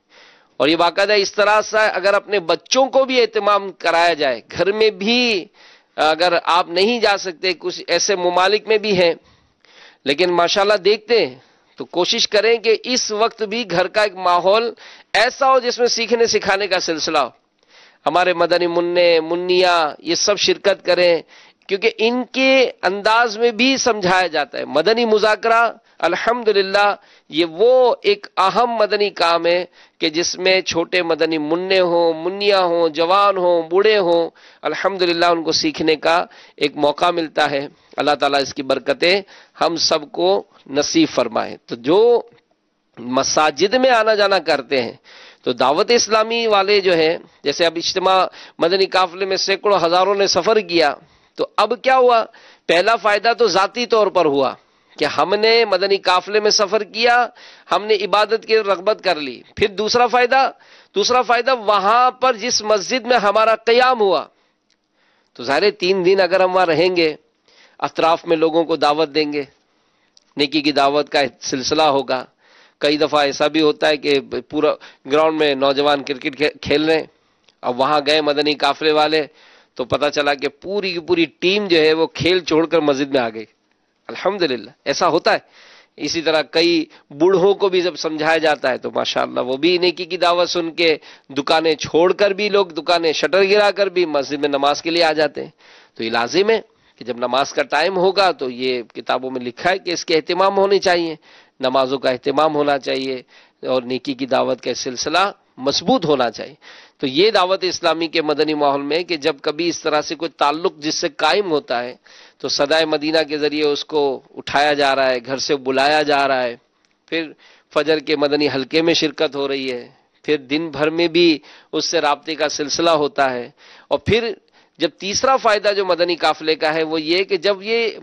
اور یہ باقاعدہ اس طرح سے اگر اپنے بچوں کو بھی اہتمام کرایا جائے، گھر میں بھی اگر آپ نہیں جا سکتے، کچھ ایسے ممالک میں بھی ہیں لیکن ماشاءاللہ دیکھتے ہیں، تو کوشش کریں کہ اس وقت بھی گھر کا ایک ماحول ایسا ہو جس میں سیکھنے سکھانے کا سلسلہ ہو. ہمارے مدنی منیا یہ سب شرکت کریں، کیونکہ ان کے انداز میں بھی سمجھایا جاتا ہے. مدنی مذاکرہ الحمدللہ یہ وہ ایک اہم مدنی کام ہے کہ جس میں چھوٹے مدنی منیا ہوں، جوان ہوں، بوڑھے ہوں، الحمدللہ ان کو سیکھنے کا ایک موقع ملتا ہے. اللہ تعالیٰ اس کی برکتیں ہم سب کو نصیب فرمائے. تو جو مساجد میں آنا جانا کرتے ہیں، تو دعوت اسلامی والے جو ہیں، جیسے اب اجتماع مدنی قافلے میں سینکڑوں ہزاروں نے سفر کیا، تو اب کیا ہوا؟ پہلا فائدہ تو ذاتی طور پر ہوا کہ ہم نے مدنی قافلے میں سفر کیا، ہم نے عبادت کی رغبت کر لی. پھر دوسرا فائدہ وہاں پر جس مسجد میں ہمارا قیام ہوا، تو ظاہر 3 دن اگر ہم وہاں رہیں گے، اطراف میں لوگوں کو دعوت دیں گے، نیکی کی دعوت کا سلسلہ ہوگا. کئی دفعہ ایسا بھی ہوتا ہے کہ پورا گراؤنڈ میں نوجوان کرکٹ کھیل رہے ہیں، اب وہاں گئے مدنی قافلے والے تو پتہ چلا کہ پوری کی پوری ٹیم جو ہے وہ کھیل چھوڑ کر مسجد میں آ گئی. الحمدللہ ایسا ہوتا ہے. اسی طرح کئی بوڑھوں کو بھی جب سمجھایا جاتا ہے تو ماشاءاللہ وہ بھی نیکی کی دعوت سن کے دکانیں چھوڑ کر بھی، لوگ دکانیں شٹر گرا کر بھی مسجد میں نماز کے لیے آ جاتے ہیں. تو یہ لازم ہے کہ جب نماز کا ٹائم ہوگا تو یہ کتابوں میں لکھا ہے کہ اس کے اہتمام ہونے چاہیے، نمازوں کا اہتمام ہونا چاہیے، اور نیکی کی دعوت کا سلسلہ مضبوط ہونا چاہیے. تو یہ دعوت اسلامی کے مدنی ماحول میں کہ جب کبھی اس طرح سے کوئی تعلق جس سے قائم ہوتا ہے تو صدائے مدینہ کے ذریعے اس کو اٹھایا جا رہا ہے، گھر سے بلایا جا رہا ہے، پھر فجر کے مدنی حلقے میں شرکت ہو رہی ہے، پھر دن بھر میں بھی اس سے رابطے کا سلسلہ ہوتا ہے. اور پھر جب تیسرا فائدہ جو مدنی قافلے کا ہے وہ یہ کہ جب یہ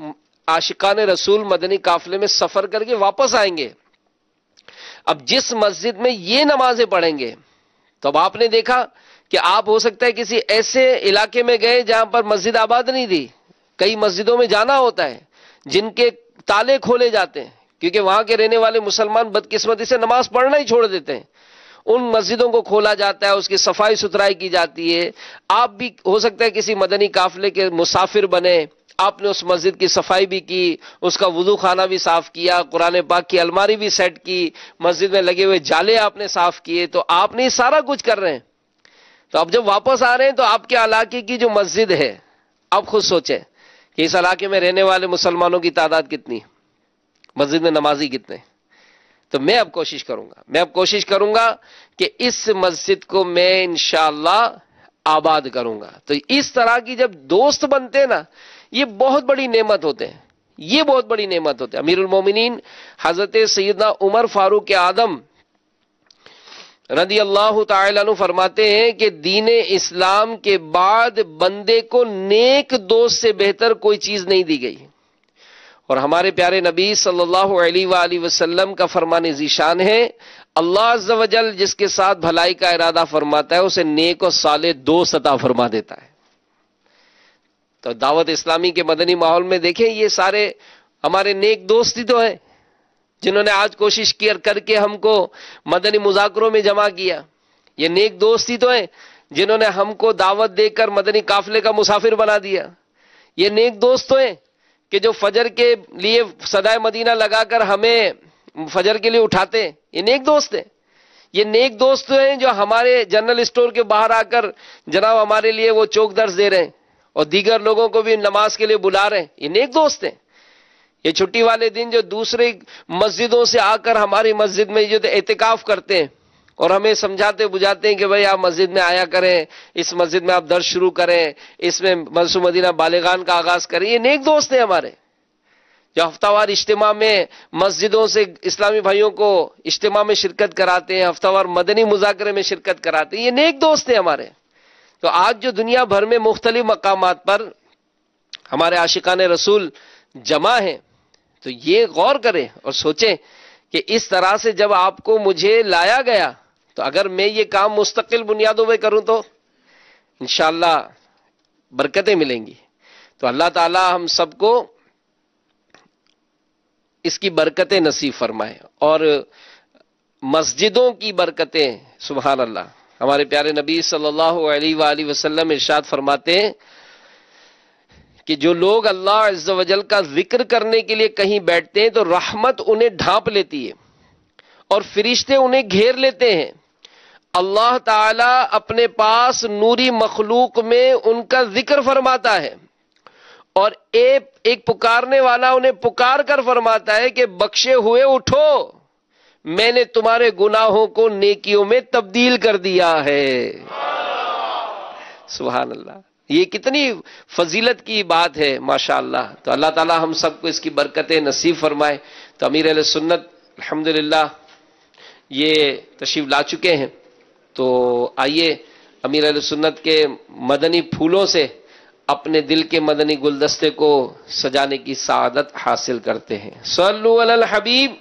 عاشقان رسول مدنی قافلے میں سفر کر کے واپس آئیں گے، اب جس مسجد میں یہ نمازیں پڑھیں گے، تو اب آپ نے دیکھا کہ آپ ہو سکتا ہے کسی ایسے علاقے میں گئے جہاں پر مسجد آباد نہیں تھی. کئی مسجدوں میں جانا ہوتا ہے جن کے تالے کھولے جاتے ہیں، کیونکہ وہاں کے رہنے والے مسلمان بدقسمتی سے نماز پڑھنا ہی چھوڑ دیتے ہیں. ان مسجدوں کو کھولا جاتا ہے، اس کی صفائی ستھرائی کی جاتی ہے. آپ بھی ہو سکتا ہے کسی مدنی قافلے کے مسافر بنے، آپ نے اس مسجد کی صفائی بھی کی، اس کا وضو خانہ بھی صاف کیا، قرآن پاک کی الماری بھی سیٹ کی، مسجد میں لگے ہوئے جالے آپ نے صاف کیے، تو آپ نے سارا کچھ کر رہے ہیں. تو اب جب واپس آ رہے ہیں تو آپ کے علاقے کی جو مسجد ہے، آپ خود سوچیں کہ اس علاقے میں رہنے والے مسلمانوں کی تعداد کتنی، مسجد میں نمازی کتنے. تو میں اب کوشش کروں گا کہ اس مسجد کو میں انشاءاللہ آباد کروں گا. تو اس طرح کی جب دوست بنتے ہیں نا، یہ بہت بڑی نعمت ہوتے ہیں، یہ بہت بڑی نعمت ہوتے ہیں. امیر المومنین حضرت سیدنا عمر فاروق اعظم رضی اللہ تعالیٰ عنہ فرماتے ہیں کہ دین اسلام کے بعد بندے کو نیک دوست سے بہتر کوئی چیز نہیں دی گئی. اور ہمارے پیارے نبی صلی اللہ علیہ وآلہ وسلم کا فرمان ذیشان ہے، اللہ عز و جل جس کے ساتھ بھلائی کا ارادہ فرماتا ہے اسے نیک و صالح دوست عطا فرما دیتا ہے. تو دعوت اسلامی کے مدنی ماحول میں دیکھیں یہ سارے ہمارے نیک دوست ہی تو ہیں جنہوں نے آج کوشش کر کے ہم کو مدنی مذاکروں میں جمع کیا. یہ نیک دوست ہی تو ہیں جنہوں نے ہم کو دعوت دے کر مدنی قافلے کا مسافر بنا دیا. یہ نیک دوست تو ہیں کہ جو فجر کے لیے صدائے مدینہ لگا کر ہمیں فجر کے لیے اٹھاتے ہیں. یہ نیک دوست ہیں. یہ نیک دوست ہیں جو ہمارے جنرل اسٹور کے باہر آ کر جناب ہمارے لیے وہ چوک درس دے رہے ہیں اور دیگر لوگوں کو بھی نماز کے لیے بلا رہے ہیں. یہ نیک دوست ہیں. یہ چھٹی والے دن جو دوسرے مسجدوں سے آ کر ہماری مسجد میں جو اعتکاف کرتے ہیں اور ہمیں سمجھاتے بجھاتے ہیں کہ بھئی آپ مسجد میں آیا کریں، اس مسجد میں آپ درس شروع کریں، اس میں مسجد مدینہ بالغان کا آغاز کریں. یہ نیک دوست ہیں ہمارے جو ہفتہ وار اجتماع میں مسجدوں سے اسلامی بھائیوں کو اجتماع میں شرکت کراتے ہیں، ہفتہ وار مدنی مذاکرے میں شرکت کراتے ہیں، یہ نیک دوست ہیں ہمارے. تو آج جو دنیا بھر میں مختلف مقامات پر ہمارے عاشقان رسول جمع ہیں، تو یہ غور کریں اور سوچیں کہ اس طرح سے جب آپ کو مجھے لایا گیا، تو اگر میں یہ کام مستقل بنیادوں پہ کروں تو انشاءاللہ برکتیں ملیں گی. تو اللہ تعالی ہم سب کو اس کی برکتیں نصیب فرمائے، اور مسجدوں کی برکتیں. سبحان اللہ. ہمارے پیارے نبی صلی اللہ علیہ وآلہ وسلم ارشاد فرماتے ہیں کہ جو لوگ اللہ عز و جل کا ذکر کرنے کے لیے کہیں بیٹھتے ہیں تو رحمت انہیں ڈھانپ لیتی ہے اور فرشتے انہیں گھیر لیتے ہیں. اللہ تعالی اپنے پاس نوری مخلوق میں ان کا ذکر فرماتا ہے، اور ایک پکارنے والا انہیں پکار کر فرماتا ہے کہ بخشے ہوئے اٹھو، میں نے تمہارے گناہوں کو نیکیوں میں تبدیل کر دیا ہے. سبحان اللہ. یہ کتنی فضیلت کی بات ہے ماشاءاللہ. تو اللہ تعالی ہم سب کو اس کی برکتیں نصیب فرمائے. تو امیر اہل سنت الحمدللہ یہ تشریف لا چکے ہیں، تو آئیے امیر اہل سنت کے مدنی پھولوں سے اپنے دل کے مدنی گلدستے کو سجانے کی سعادت حاصل کرتے ہیں. صلو علی الحبیب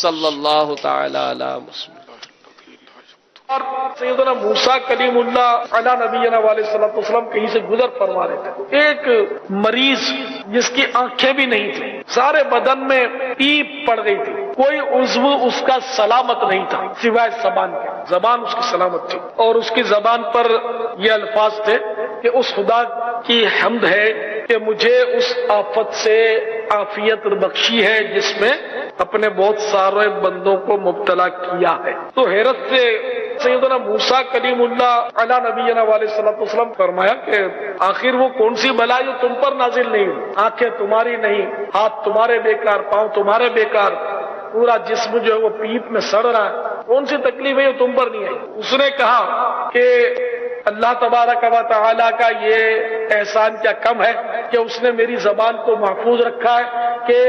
صلی اللہ تعالی علی وسلم. اور سیدنا موسیٰ کلیم اللہ علی نبینا علیہ الصلوۃ والسلام کہیں سے گزر فرما رہے تھے. ایک مریض جس کی آنکھیں بھی نہیں تھیں، سارے بدن میں پیپ پڑ گئی تھی، کوئی عضو اس کا سلامت نہیں تھا سوائے زبان کے. زبان اس کی سلامت تھی، اور اس کی زبان پر یہ الفاظ تھے کہ اس خدا کی حمد ہے کہ مجھے اس آفت سے عافیت بخشی ہے جس میں اپنے بہت سارے بندوں کو مبتلا کیا ہے. تو حیرت سے سیدنا موسیٰ کلیم اللہ علی نبینا علیہ الصلوۃ والسلام فرمایا کہ آخر وہ کون سی بلا جو تم پر نازل نہیں ہوئی؟ آنکھیں تمہاری نہیں، ہاتھ تمہارے بیکار، پاؤں تمہارے بیکار، پورا جسم جو ہے وہ پیپ میں سڑ رہا ہے، کون سی تکلیف ہے جو تم پر نہیں آئی؟ اس نے کہا کہ اللہ تبارک و تعالی کا یہ احسان کیا کم ہے کہ اس نے میری زبان کو محفوظ رکھا ہے کہ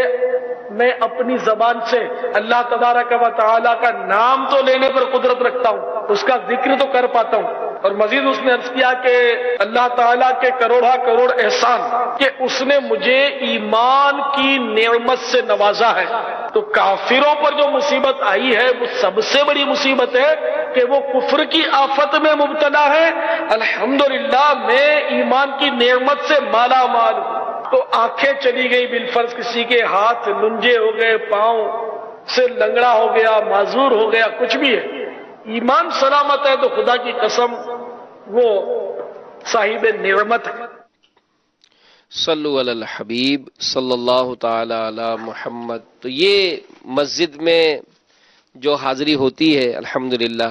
میں اپنی زبان سے اللہ تبارک و تعالی کا نام تو لینے پر قدرت رکھتا ہوں، اس کا ذکر تو کر پاتا ہوں. اور مزید اس نے عرض کیا کہ اللہ تعالیٰ کے کروڑا کروڑ احسان کہ اس نے مجھے ایمان کی نعمت سے نوازا ہے. تو کافروں پر جو مصیبت آئی ہے وہ سب سے بڑی مصیبت ہے کہ وہ کفر کی آفت میں مبتلا ہے. الحمدللہ میں ایمان کی نعمت سے مالا مال ہوں. تو آنکھیں چلی گئی بالفرض، کسی کے ہاتھ لنجے ہو گئے، پاؤں سے لنگڑا ہو گیا، معذور ہو گیا، کچھ بھی ہے، ایمان سلامت ہے تو خدا کی قسم وہ صاحب نعمت ہے. صلو علی الحبیب صلی اللہ تعالی علی محمد. تو یہ مسجد میں جو حاضری ہوتی ہے الحمدللہ،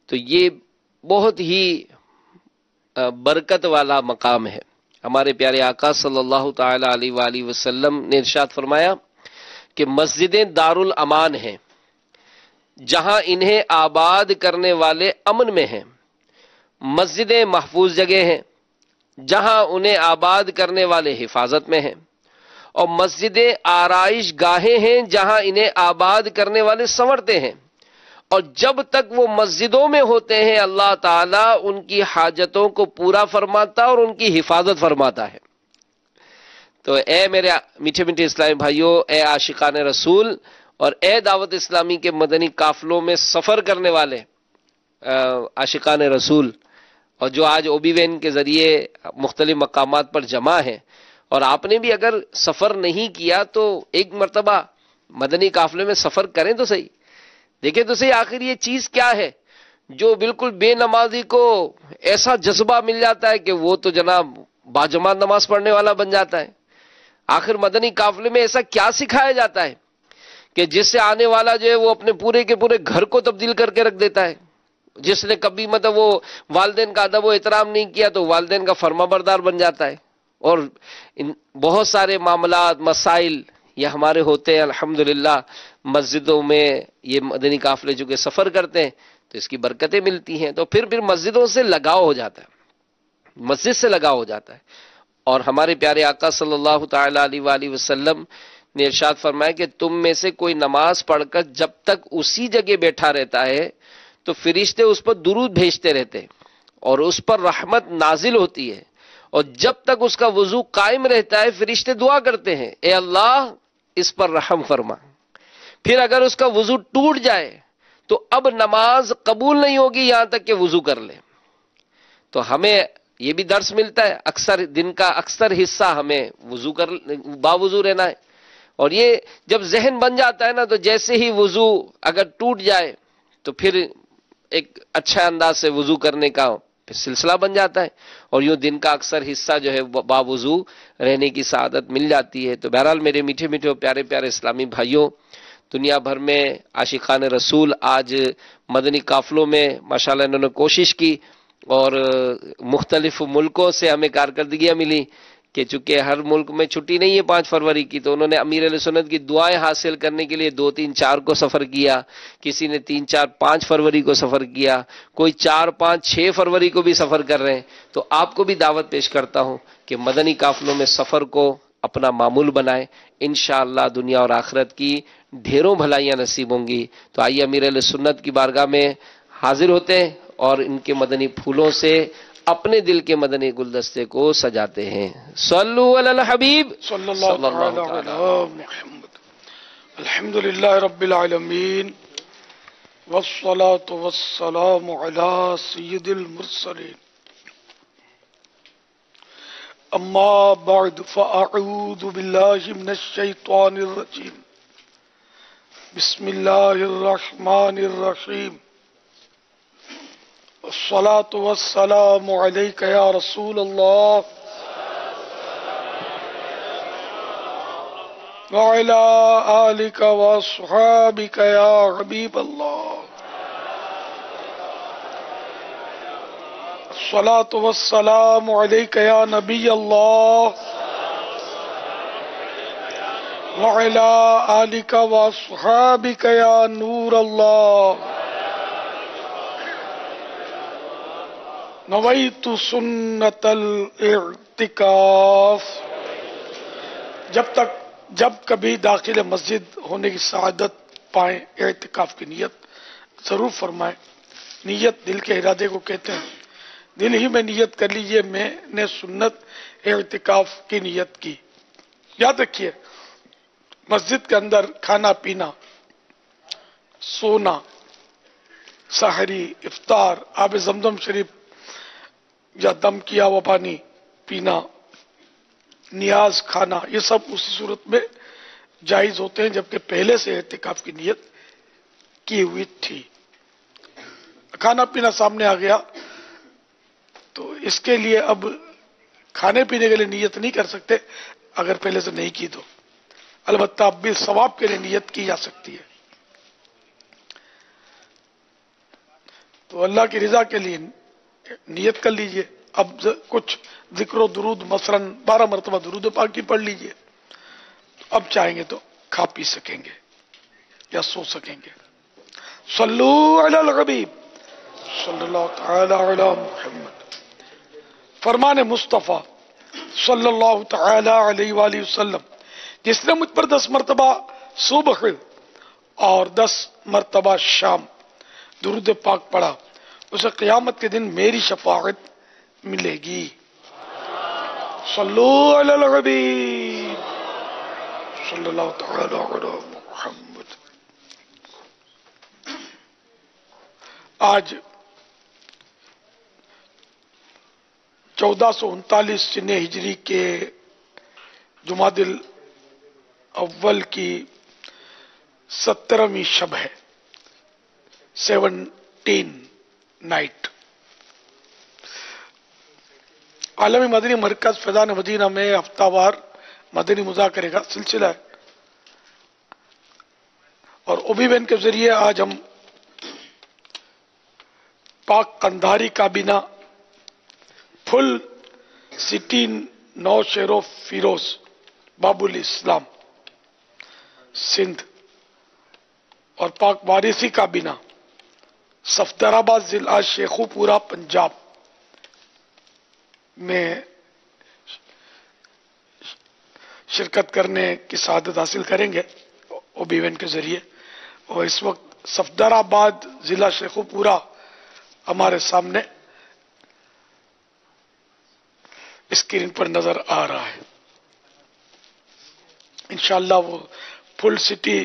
تو یہ بہت ہی برکت والا مقام ہے. ہمارے پیارے آقا صلی اللہ تعالی علیہ وآلہ وسلم نے ارشاد فرمایا کہ مسجدیں دارالامان ہیں، جہاں انہیں آباد کرنے والے امن میں ہیں. مسجدیں محفوظ جگہ ہیں جہاں انہیں آباد کرنے والے حفاظت میں ہیں، اور مسجدیں آرائش گاہیں ہیں جہاں انہیں آباد کرنے والے سنورتے ہیں. اور جب تک وہ مسجدوں میں ہوتے ہیں اللہ تعالیٰ ان کی حاجتوں کو پورا فرماتا اور ان کی حفاظت فرماتا ہے. تو اے میرے میٹھے میٹھے اسلامی بھائیوں، اے عاشقان رسول، اور اے دعوت اسلامی کے مدنی قافلوں میں سفر کرنے والے عاشقان رسول، اور جو آج او بی وین کے ذریعے مختلف مقامات پر جمع ہیں، اور آپ نے بھی اگر سفر نہیں کیا تو ایک مرتبہ مدنی قافلے میں سفر کریں تو صحیح، دیکھیں تو صحیح آخر یہ چیز کیا ہے جو بالکل بے نمازی کو ایسا جذبہ مل جاتا ہے کہ وہ تو جناب باجماعت نماز پڑھنے والا بن جاتا ہے. آخر مدنی قافلے میں ایسا کیا سکھایا جاتا ہے کہ جس سے آنے والا جو ہے وہ اپنے پورے کے پورے گھر کو تبدیل کر کے رکھ دیتا ہے. جس نے کبھی مطلب وہ والدین کا ادب و احترام نہیں کیا تو والدین کا فرما بردار بن جاتا ہے. اور بہت سارے معاملات مسائل یہ ہمارے ہوتے ہیں الحمدللہ. مسجدوں میں یہ مدنی قافلے جو کہ سفر کرتے ہیں تو اس کی برکتیں ملتی ہیں. تو پھر مسجدوں سے لگاؤ ہو جاتا ہے، مسجد سے لگاؤ ہو جاتا ہے. اور ہمارے پیارے آقا صلی اللہ تعالی علیہ وآلہ وسلم نے ارشاد فرمایا کہ تم میں سے کوئی نماز پڑھ کر جب تک اسی جگہ بیٹھا رہتا ہے تو فرشتے اس پر درود بھیجتے رہتے اور اس پر رحمت نازل ہوتی ہے، اور جب تک اس کا وضو قائم رہتا ہے فرشتے دعا کرتے ہیں اے اللہ اس پر رحم فرما۔ پھر اگر اس کا وضو ٹوٹ جائے تو اب نماز قبول نہیں ہوگی یہاں تک کہ وضو کر لے۔ تو ہمیں یہ بھی درس ملتا ہے، اکثر دن کا اکثر حصہ ہمیں باوضو رہنا ہے، اور یہ جب ذہن بن جاتا ہے نا تو جیسے ہی وضو اگر ٹوٹ جائے تو پھر ایک اچھا انداز سے وضو کرنے کا پھر سلسلہ بن جاتا ہے، اور یوں دن کا اکثر حصہ جو ہے باوضو رہنے کی سعادت مل جاتی ہے۔ تو بہرحال میرے میٹھے میٹھے پیارے پیارے اسلامی بھائیوں، دنیا بھر میں عاشقان رسول آج مدنی قافلوں میں ماشاءاللہ انہوں نے کوشش کی، اور مختلف ملکوں سے ہمیں کارکردگیاں ملی کہ چونکہ ہر ملک میں چھٹی نہیں ہے 5 فروری کی، تو انہوں نے امیر علیہ سنت کی دعائیں حاصل کرنے کے لیے 2 3 4 کو سفر کیا، کسی نے 3 4 5 فروری کو سفر کیا، کوئی 4 5 6 فروری کو بھی سفر کر رہے ہیں۔ تو آپ کو بھی دعوت پیش کرتا ہوں کہ مدنی قافلوں میں سفر کو اپنا معمول بنائیں، انشاءاللہ دنیا اور آخرت کی ڈھیروں بھلائیاں نصیب ہوں گی۔ تو آئیے امیر علیہ سنت کی بارگاہ میں حاضر ہوتے ہیں اور ان کے مدنی پھولوں سے اپنے دل کے مدنی گلدستے کو سجاتے ہیں۔ صلو علی الحبیب صلی اللہ تعالی علی محمد۔ الحمدللہ رب العالمین والصلاة والسلام علی سید المرسلین، اما بعد فاعوذ باللہ من الشیطان الرجیم، بسم اللہ الرحمن الرحیم، الصلاة والسلام علیک یا رسول اللہ وعلی آلک واصحابک یا حبیب اللہ، الصلاة والسلام علیک یا نبی اللہ وعلی آلک واصحابک یا نور اللہ، نویت سنت الاعتکاف۔ جب کبھی داخل مسجد ہونے کی سعادت پائیں اعتکاف کی نیت ضرور فرمائیں۔ نیت دل کے ارادے کو کہتے ہیں، دل ہی میں نیت کر لیجئے میں نے سنت اعتکاف کی نیت کی۔ یاد رکھیے مسجد کے اندر کھانا پینا، سونا، سحری، افطار، آب زمزم شریف یا دم کیا ہوا پانی پینا، نیاز کھانا، یہ سب اسی صورت میں جائز ہوتے ہیں جبکہ پہلے سے اعتکاف کی نیت کی ہوئی تھی۔ کھانا پینا سامنے آ گیا تو اس کے لیے اب کھانے پینے کے لیے نیت نہیں کر سکتے اگر پہلے سے نہیں کی تو، البتہ اب بھی ثواب کے لیے نیت کی جا سکتی ہے۔ تو اللہ کی رضا کے لیے نیت کر لیجئے۔ اب کچھ ذکر و درود مثلا 12 مرتبہ درود پاک کی پڑھ لیجئے، اب چاہیں گے تو کھا پی سکیں گے یا سو سکیں گے۔ صلو علی الحبیب صلی اللہ تعالی علی محمد۔ فرمان مصطفیٰ صلی اللہ تعالی علیہ وآلہ وسلم، جس نے مجھ پر 10 مرتبہ صبح اور 10 مرتبہ شام درود پاک پڑھا اسے قیامت کے دن میری شفاعت ملے گی۔ صلو علی الحبیب صلی اللہ تعالی علی محمد۔ آج 1439 سنہ ہجری کے جمادی الاول کی 17ویں شب ہے، 17 نائٹ۔ عالمی مدنی مرکز فیضان مدینہ میں ہفتہ وار مدنی مذاکرے کا سلسلہ ہے، اور اوبی بین کے ذریعے آج ہم پاک قندھاری کابینہ، فل سٹی نو شہرو فیروز باب الاسلام سندھ اور پاک وارثی کابینہ صفدرآباد ضلع شیخو پورہ پنجاب میں شرکت کرنے کی سعادت حاصل کریں گے او بی وین کے ذریعے. اور اس وقت صفدر آباد ضلع شیخو پورہ ہمارے سامنے اسکرین پر نظر آ رہا ہے. انشاءاللہ وہ فل سٹی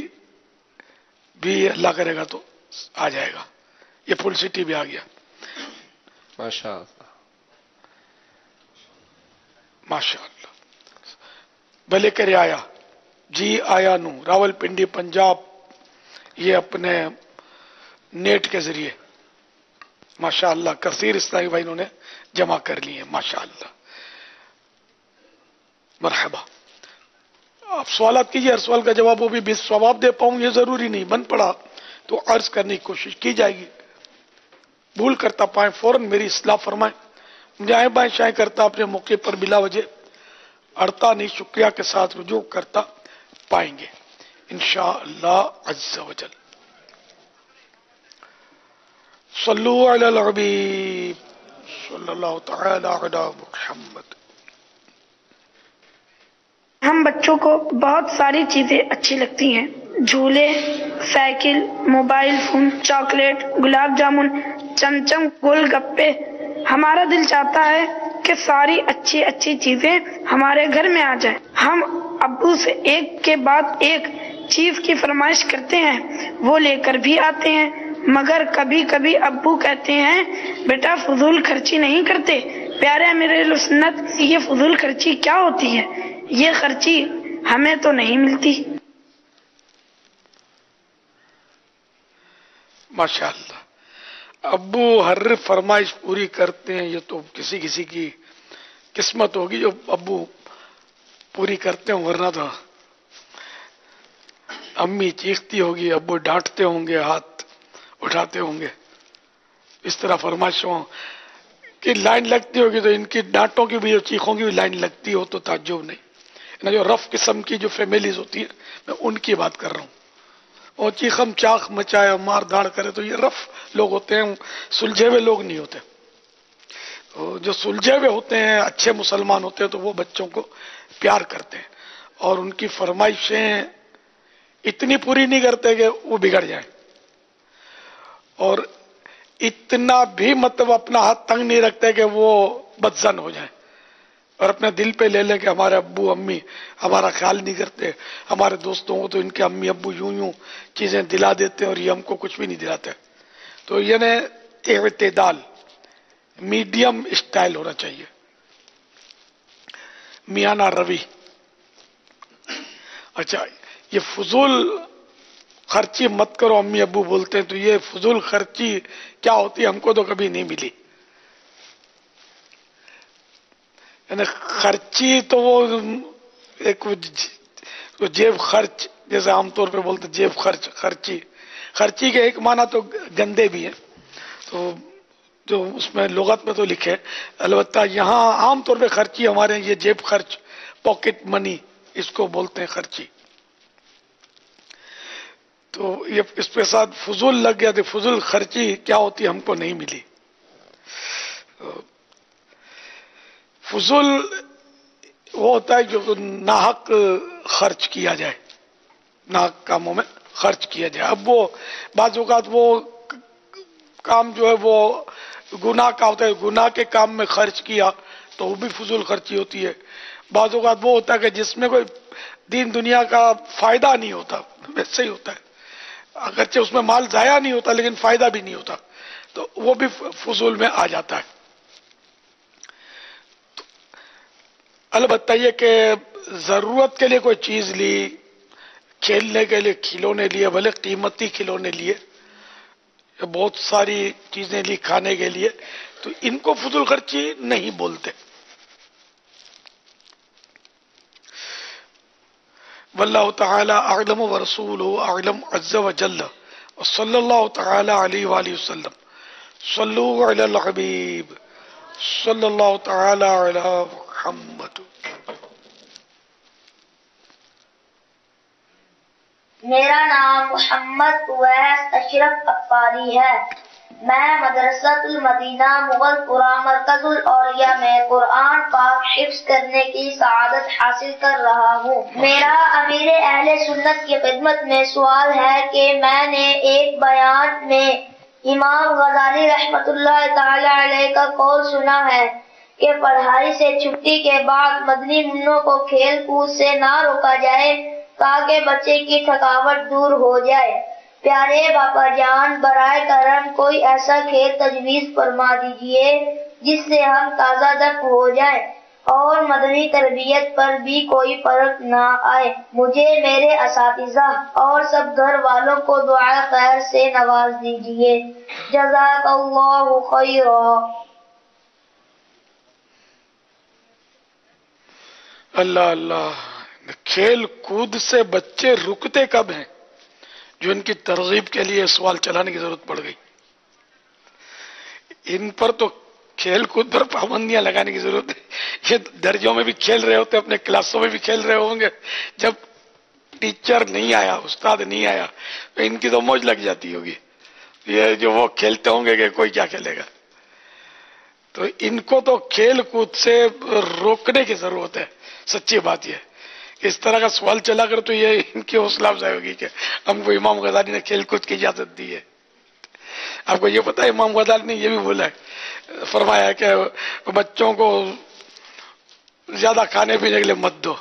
بھی اللہ کرے گا تو آ جائے گا. یہ فل سٹی بھی آ گیا ماشاء اللہ. ماشاء اللہ. بھلے کرے آیا جی آیا نو راول پنڈی پنجاب، یہ اپنے نیٹ کے ذریعے ماشاء اللہ کثیر اسلامی بھائی انہوں نے جمع کر لی ہیں. ماشاء اللہ مرحبا. آپ سوالات کیجیے، ہر سوال کا جواب وہ بھی ثواب دے پاؤں یہ ضروری نہیں، بن پڑا تو عرض کرنے کی کوشش کی جائے گی. بھول کرتا پائیں فوراً میری اصلاح فرمائیں. مجھے آئیں بائیں شائیں کرتا اپنے موقع پر بلا وجہ اڑتا نہیں، شکریہ کے ساتھ رجوع کرتا پائیں گے انشاءاللہ عز و جل. صلو علی الحبیب صلی اللہ تعالی علی محمد. ہم بچوں کو بہت ساری چیزیں اچھی لگتی ہیں، جھولے، cycle, mobile phone, chocolate, gulab jamun, chamcham, gol gappe. ہمارا دل چاہتا ہے کہ ساری اچھی اچھی چیزیں ہمارے گھر میں آ جائیں. ہم ابو سے ایک کے بعد ایک چیز کی فرمائش کرتے ہیں، وہ لے کر بھی آتے ہیں، مگر کبھی کبھی ابو کہتے ہیں بیٹا فضول خرچی نہیں کرتے. پیارے امیر اہل سنت، یہ فضول خرچی کیا ہوتی ہے؟ یہ خرچی ہمیں تو نہیں ملتی. ماشاءاللہ ابو ہر فرمائش پوری کرتے ہیں. یہ تو کسی کسی کی قسمت ہوگی جو ابو پوری کرتے ہوں، ورنہ تو امی چیختی ہوگی، ابو ڈانٹتے ہوں گے، ہاتھ اٹھاتے ہوں گے. اس طرح فرمائشوں کی لائن لگتی ہوگی تو ان کی ڈانٹوں کی بھی اور چیخوں کی بھی لائن لگتی ہو تو تعجب نہیں. جو رف قسم کی جو فیملیز ہوتی ہیں میں ان کی بات کر رہا ہوں. اور چیخم چاخ مچائے مار دھاڑ کرے تو یہ رف لوگ ہوتے ہیں، سلجھے ہوئے لوگ نہیں ہوتے. جو سلجھے ہوئے ہوتے ہیں اچھے مسلمان ہوتے ہیں تو وہ بچوں کو پیار کرتے ہیں اور ان کی فرمائشیں اتنی پوری نہیں کرتے کہ وہ بگڑ جائیں، اور اتنا بھی مطلب اپنا ہاتھ تنگ نہیں رکھتے کہ وہ بدزن ہو جائیں اور اپنے دل پہ لے لیں کہ ہمارے ابو امی ہمارا خیال نہیں کرتے. ہمارے دوستوں کو تو ان کے امی ابو یوں چیزیں دلا دیتے ہیں اور یہ ہم کو کچھ بھی نہیں دلاتے. تو یعنی اعتدال، میڈیم اسٹائل ہونا چاہیے، میانہ روی. اچھا یہ فضول خرچی مت کرو امی ابو بولتے ہیں، تو یہ فضول خرچی کیا ہوتی ہے ہم کو تو کبھی نہیں ملی. یعنی خرچی تو وہ ایک جیب خرچ جیسے عام طور پہ بولتے جیب خرچ، خرچی کے ایک معنی تو گندے بھی ہیں، تو جو اس میں لغت میں تو لکھے. البتہ یہاں عام طور پہ خرچی ہمارے یہ جیب خرچ، پاکٹ منی اس کو بولتے ہیں خرچی. تو یہ اس پہ ساتھ فضول لگ گیا تو فضول خرچی کیا ہوتی ہم کو نہیں ملی. فضول وہ ہوتا ہے جو ناحق خرچ کیا جائے، ناحق کاموں میں خرچ کیا جائے. اب وہ بعض اوقات وہ کام جو ہے وہ گناہ کا ہوتا ہے، گناہ کے کام میں خرچ کیا تو وہ بھی فضول خرچی ہوتی ہے. بعض اوقات وہ ہوتا ہے کہ جس میں کوئی دین دنیا کا فائدہ نہیں ہوتا، ویسے ہی ہوتا ہے، اگرچہ اس میں مال ضائع نہیں ہوتا لیکن فائدہ بھی نہیں ہوتا، تو وہ بھی فضول میں آ جاتا ہے. البتہ یہ کہ ضرورت کے لیے کوئی چیز لی، کھیلنے کے لیے کھلونے لیے، بھلے قیمتی کھلونے لیے، بہت ساری چیزیں لی کھانے کے لیے، تو ان کو فضول خرچی نہیں بولتے. واللہ تعالی اعلم ورسولہ اعلم عز وجل وصلی اللہ تعالی علیہ وآلہ وسلم. صلو علی الحبیب صلی اللہ تعالی علی محمد. میرا نام محمد اویس اشرف اقبالی ہے. میں مدرسۃ المدینہ مغل پورہ مرکز الاولیاء میں قرآن پاک حفظ کرنے کی سعادت حاصل کر رہا ہوں۔ میرا امیر اہل سنت کی خدمت میں سوال ہے کہ میں نے ایک بیان میں امام غزالی رحمۃ اللہ تعالی علیہ کا قول سنا ہے کہ پڑھائی سے چھٹی کے بعد مدنی منوں کو کھیل کود سے نہ روکا جائے تاکہ بچے کی تھکاوٹ دور ہو جائے۔ پیارے باپا جان، برائے کرم کوئی ایسا کھیل تجویز فرما دیجئے جس سے ہم تازہ دم ہو جائیں اور مدنی تربیت پر بھی کوئی فرق نہ آئے۔ مجھے، میرے اساتذہ اور سب گھر والوں کو دعا خیر سے نواز دیجئے۔ جزاک اللہ خیرا۔ اللہ اللہ، کھیل کود سے بچے رکتے کب ہیں جو ان کی ترغیب کے لیے سوال چلانے کی ضرورت پڑ گئی؟ ان پر تو کھیل کود پر پابندیاں لگانے کی ضرورت ہے۔ یہ درجوں میں بھی کھیل رہے ہوتے، اپنے کلاسوں میں بھی کھیل رہے ہوں گے، جب ٹیچر نہیں آیا، استاد نہیں آیا تو ان کی تو موج لگ جاتی ہوگی۔ یہ جو وہ کھیلتے ہوں گے کہ کوئی کیا کھیلے گا، تو ان کو تو کھیل کود سے روکنے کی ضرورت ہے۔ سچی بات یہ ہے کہ اس طرح کا سوال چلا کر تو یہ ان کی حوصلہ افزائی ہوگی کہ ہم کو امام غزالی نے کھیل کود کی اجازت دی ہے۔ آپ کو یہ پتا ہے امام غزالی نے یہ بھی بولا ہے، فرمایا ہے کہ بچوں کو زیادہ کھانے پینے کے لیے مت دو،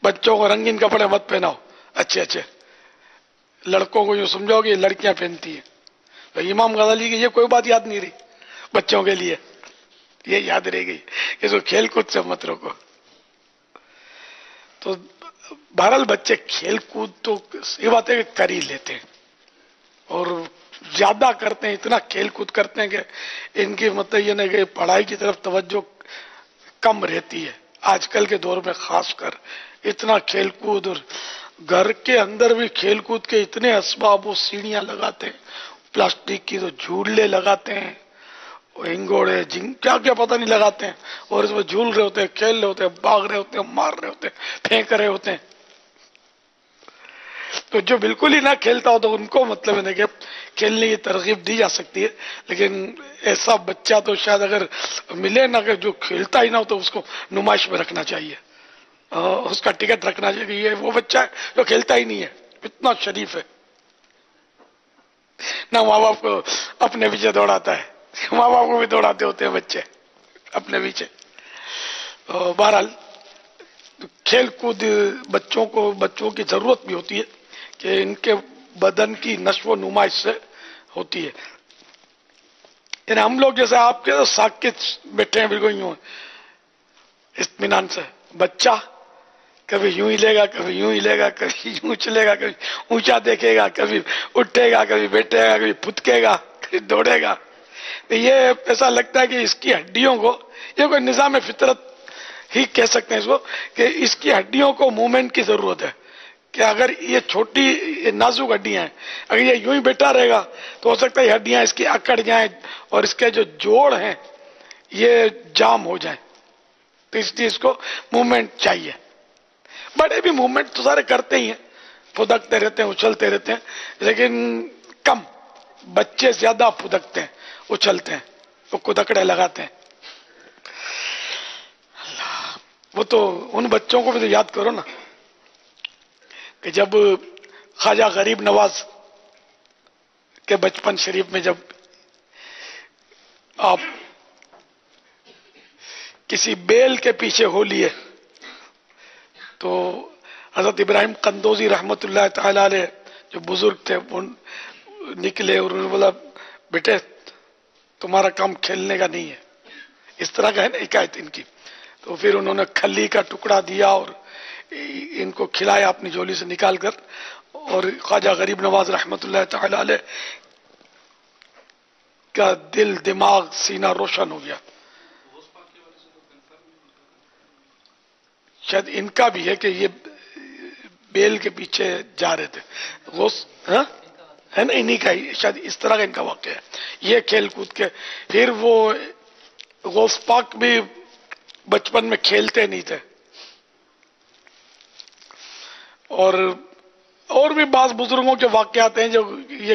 بچوں کو رنگین کپڑے مت پہناؤ، اچھے لڑکوں کو یوں سمجھاؤ کہ یہ لڑکیاں پہنتی ہیں۔ تو امام غزالی کی یہ کوئی بات یاد نہیں رہی بچوں کے لیے، یہ یاد رہ گئی کہ اس کو کھیل کود سے مت روکو۔ تو بہرحال بچے کھیل کود تو یہ بات ہے کہ کر ہی لیتے ہیں اور زیادہ کرتے ہیں، اتنا کھیل کود کرتے ہیں کہ ان کی مطلب یہ نہیں کہ پڑھائی کی طرف توجہ کم رہتی ہے۔ آج کل کے دور میں خاص کر اتنا کھیل کود، اور گھر کے اندر بھی کھیل کود کے اتنے اسباب، وہ سیڑھیاں لگاتے ہیں، پلاسٹک کی تو جھولے لگاتے ہیں، ہنگوڑے کیا کیا پتہ نہیں لگاتے ہیں، اور اس میں جھول رہے ہوتے ہیں، کھیل رہے ہوتے ہیں، بھاگ رہے ہوتے ہیں، مار رہے ہوتے ہیں، پھینک رہے ہوتے ہیں۔ تو جو بالکل ہی نہ کھیلتا ہو تو ان کو مطلب ہے کہ کھیلنے کی ترغیب دی جا سکتی ہے، لیکن ایسا بچہ تو شاید اگر ملے نہ کہ جو کھیلتا ہی نہ ہو تو اس کو نمائش میں رکھنا چاہیے، اس کا ٹکٹ رکھنا چاہیے۔ یہ وہ بچہ ہے جو کھیلتا ہی نہیں ہے، اتنا شریف ہے، نہ ماں باپ کو اپنے پیچھے دوڑاتا ہے، ماں باپ کو بھی دوڑاتے ہوتے ہیں بچے اپنے پیچھے۔ بہرحال کھیل کود بچوں کی ضرورت بھی ہوتی ہے کہ ان کے بدن کی نشو و نمائش سے ہوتی ہے۔ یعنی ہم لوگ جیسے آپ کے ساکت بیٹھے ہیں بالکل یوں اطمینان سے، بچہ کبھی یوں ہی لے گا، کبھی یوں ہی لے گا، کبھی یوں چلے گا، کبھی اونچا دیکھے گا، کبھی اٹھے گا، کبھی بیٹھے گا، کبھی پھتکے گا، کبھی دوڑے گا۔ تو یہ ایسا لگتا ہے کہ اس کی ہڈیوں کو، یہ کوئی نظام فطرت ہی کہہ سکتے ہیں اس کو، کہ اس کی ہڈیوں کو موومنٹ کی ضرورت ہے، کہ اگر یہ چھوٹی نازک ہڈیاں ہیں، اگر یہ یوں ہی بیٹھا رہے گا تو ہو سکتا ہے یہ ہڈیاں اس کی اکڑ جائیں اور اس کے جو جوڑ ہیں یہ جام ہو جائیں، تو اس لیے اس کو موومنٹ چاہیے۔ بڑے بھی موومنٹ تو سارے کرتے ہی ہیں، پھدکتے رہتے ہیں، اچھلتے رہتے ہیں، لیکن کم، بچے زیادہ پھدکتے ہیں، اچھلتے ہیں، وہ کدکڑے لگاتے ہیں۔ وہ تو ان بچوں کو بھی تو یاد کرو نا کہ جب خواجہ غریب نواز کے بچپن شریف میں جب آپ کسی بیل کے پیچھے ہو لیے تو حضرت ابراہیم قندوزی رحمت اللہ تعالی علیہ جو بزرگ تھے وہ نکلے اور انہوں نے بولا بیٹے تمہارا کام کھیلنے کا نہیں ہے، اس طرح کا ہے نا حکایت ان کی۔ تو پھر انہوں نے کھلی کا ٹکڑا دیا اور ان کو کھلایا اپنی جولی سے نکال کر، اور خواجہ غریب نواز رحمت اللہ تعالی علیہ کا دل دماغ سینہ روشن ہو گیا۔ شاید ان کا بھی ہے کہ یہ بیل کے پیچھے جا رہے تھے، غوث ہے نا، انہی کا ہی شاید اس طرح کا ان کا واقعہ ہے، یہ کھیل کود کے۔ پھر وہ غوث پاک بھی بچپن میں کھیلتے نہیں تھے، اور بھی بعض بزرگوں کے واقعات ہیں جو یہ